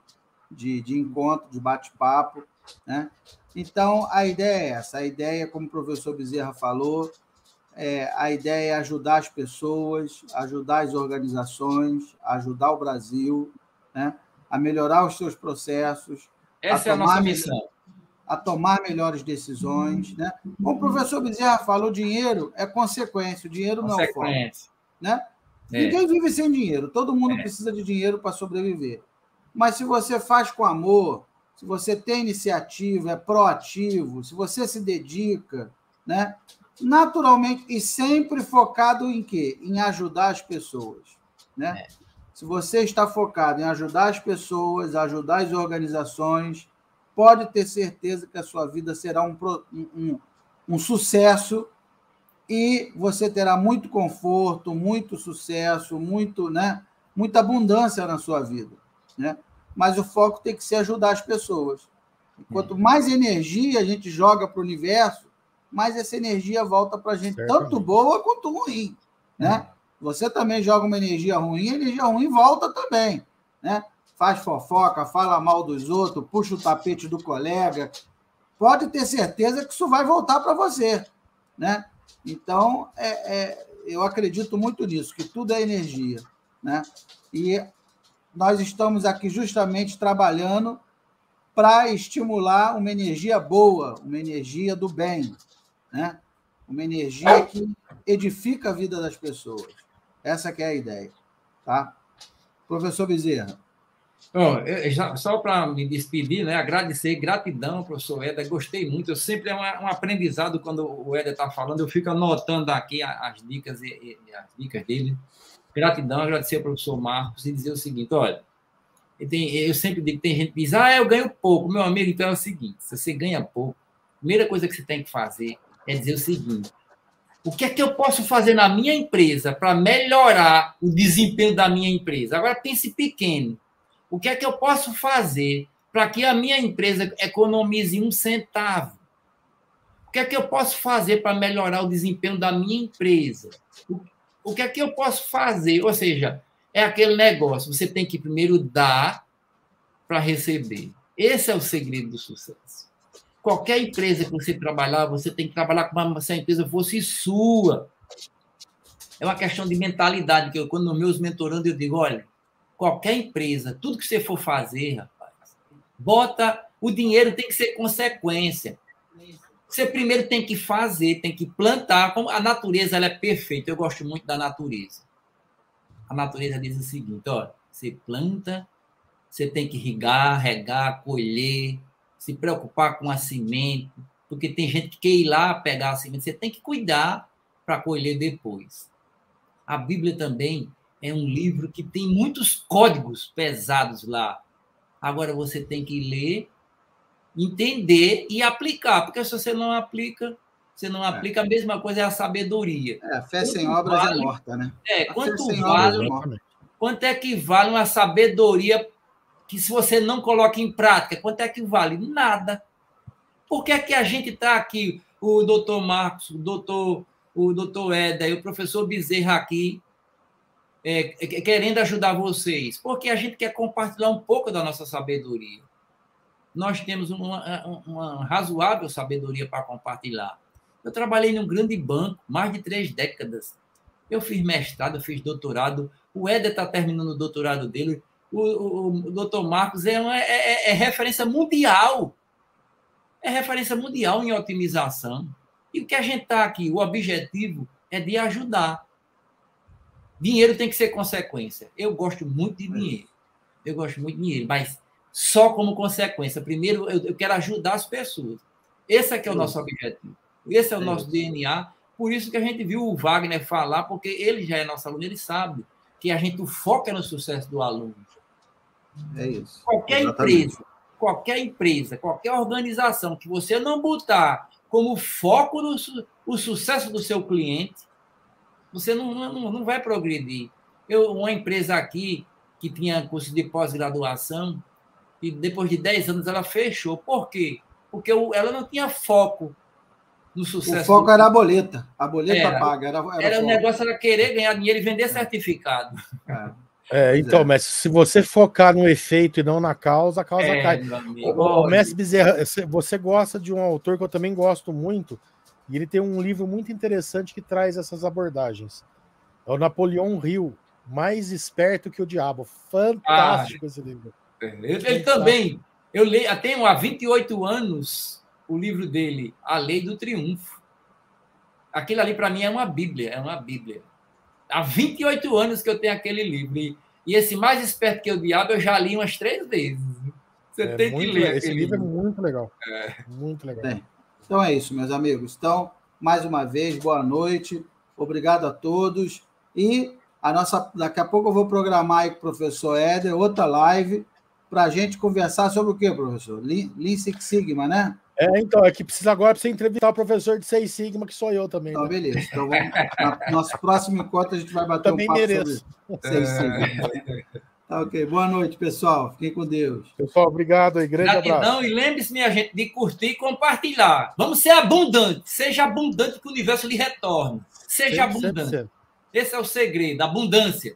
encontro, de bate-papo, né? Então, a ideia é essa. A ideia, como o professor Bezerra falou, a ideia é ajudar as pessoas, ajudar as organizações, ajudar o Brasil, né, a melhorar os seus processos. Essa é a nossa missão. A tomar melhores decisões, né? Como o professor Bezerra falou, o dinheiro é consequência, o dinheiro não é o foco, né? Ninguém vive sem dinheiro, todo mundo precisa de dinheiro para sobreviver. Mas se você faz com amor, se você tem iniciativa, é proativo, se você se dedica, né? Naturalmente, e sempre focado em quê? Em ajudar as pessoas, né? Se você está focado em ajudar as pessoas, ajudar as organizações, pode ter certeza que a sua vida será um sucesso e você terá muito conforto, muito sucesso, né? Muita abundância na sua vida, né? Mas o foco tem que ser ajudar as pessoas. Quanto mais energia a gente joga para o universo, mais essa energia volta para a gente, tanto boa quanto ruim, né? Você também joga uma energia ruim, a energia ruim volta também, né? Faz fofoca, fala mal dos outros, puxa o tapete do colega, pode ter certeza que isso vai voltar para você, né? Então, eu acredito muito nisso, que tudo é energia, né? E nós estamos aqui justamente trabalhando para estimular uma energia boa, uma energia do bem, né? Uma energia que edifica a vida das pessoas. Essa que é a ideia, tá? Professor Bezerra. Só para me despedir, né? Agradecer, gratidão, professor Éder, gostei muito. Eu sempre um aprendizado quando o Éder está falando, eu fico anotando aqui as dicas e as dicas dele. Gratidão, agradecer ao professor Marcos e dizer o seguinte, olha, eu sempre digo, tem gente que diz, eu ganho pouco. Meu amigo, então é o seguinte, se você ganha pouco, a primeira coisa que você tem que fazer é dizer o seguinte, o que é que eu posso fazer na minha empresa para melhorar o desempenho da minha empresa? Agora pense pequeno. O que é que eu posso fazer para que a minha empresa economize 1 centavo? O que é que eu posso fazer para melhorar o desempenho da minha empresa? O que é que eu posso fazer? Ou seja, é aquele negócio, você tem que primeiro dar para receber. Esse é o segredo do sucesso. Qualquer empresa que você trabalhar, você tem que trabalhar como se a empresa fosse sua. É uma questão de mentalidade, que quando nos meus mentorando, eu digo, olha, qualquer empresa, tudo que você for fazer, rapaz, o dinheiro tem que ser consequência. Você primeiro tem que fazer, tem que plantar. A natureza ela é perfeita, eu gosto muito da natureza. A natureza diz o seguinte, ó, você planta, você tem que regar, colher, se preocupar com a semente, porque tem gente que quer ir lá pegar a semente, você tem que cuidar para colher depois. A Bíblia também é um livro que tem muitos códigos pesados lá. Agora você tem que ler, entender e aplicar, porque se você não aplica, a mesma coisa é a sabedoria. A fé sem obras é morta, né? Quanto é que vale uma sabedoria que se você não coloca em prática, quanto é que vale? Nada. Por que é que a gente está aqui, o doutor Marcos, o doutor Éder e o professor Bezerra aqui, querendo ajudar vocês? Porque a gente quer compartilhar um pouco da nossa sabedoria. Nós temos uma razoável sabedoria para compartilhar. Eu trabalhei num grande banco, mais de 3 décadas. Eu fiz mestrado, eu fiz doutorado. O Éder está terminando o doutorado dele. O doutor Marcos é referência mundial. É referência mundial em otimização. E o que a gente está aqui, o objetivo é de ajudar. Dinheiro tem que ser consequência. Eu gosto muito de dinheiro. Mas só como consequência. Primeiro, eu quero ajudar as pessoas. Esse é o nosso objetivo. Esse é o nosso DNA. Por isso que a gente viu o Wagner falar, porque ele já é nosso aluno, ele sabe que a gente foca no sucesso do aluno. É isso. Qualquer empresa, qualquer organização que você não botar como foco o sucesso do seu cliente, você não vai progredir. Uma empresa aqui que tinha curso de pós-graduação, e depois de 10 anos ela fechou. Por quê? Porque ela não tinha foco no sucesso. O foco era a boleta. A boleta paga. Era o negócio era querer ganhar dinheiro e vender certificado. Então, mestre, se você focar no efeito e não na causa, a causa cai. O mestre Bezerra, você gosta de um autor que eu também gosto muito, e ele tem um livro muito interessante que traz essas abordagens. É o Napoleão Hill, Mais Esperto que o Diabo. Fantástico esse livro. Ele também. Eu tenho há 28 anos o livro dele, A Lei do Triunfo. Aquilo ali, para mim, é uma Bíblia. Há 28 anos que eu tenho aquele livro. E esse Mais Esperto que o Diabo eu já li umas 3 vezes. Você tem que ler. Esse livro é muito legal. Muito legal. Bem, então é isso, meus amigos. Então, mais uma vez, boa noite. Obrigado a todos. E daqui a pouco eu vou programar aí com o professor Éder outra live para a gente conversar sobre o quê, professor? Lean Six Sigma, né? Então, é que precisa agora para você entrevistar o professor de Seis Sigma, que sou eu também. Então, beleza. Então, no nosso próximo encontro, a gente vai bater também um papo mereço. sobre Seis Sigma. Tá ok. Boa noite, pessoal. Fiquem com Deus. Pessoal, obrigado aí. Grande abraço. E lembre-se, minha gente, de curtir e compartilhar. Vamos ser abundantes. Seja abundante que o universo lhe retorne. Seja abundante. Esse é o segredo, abundância.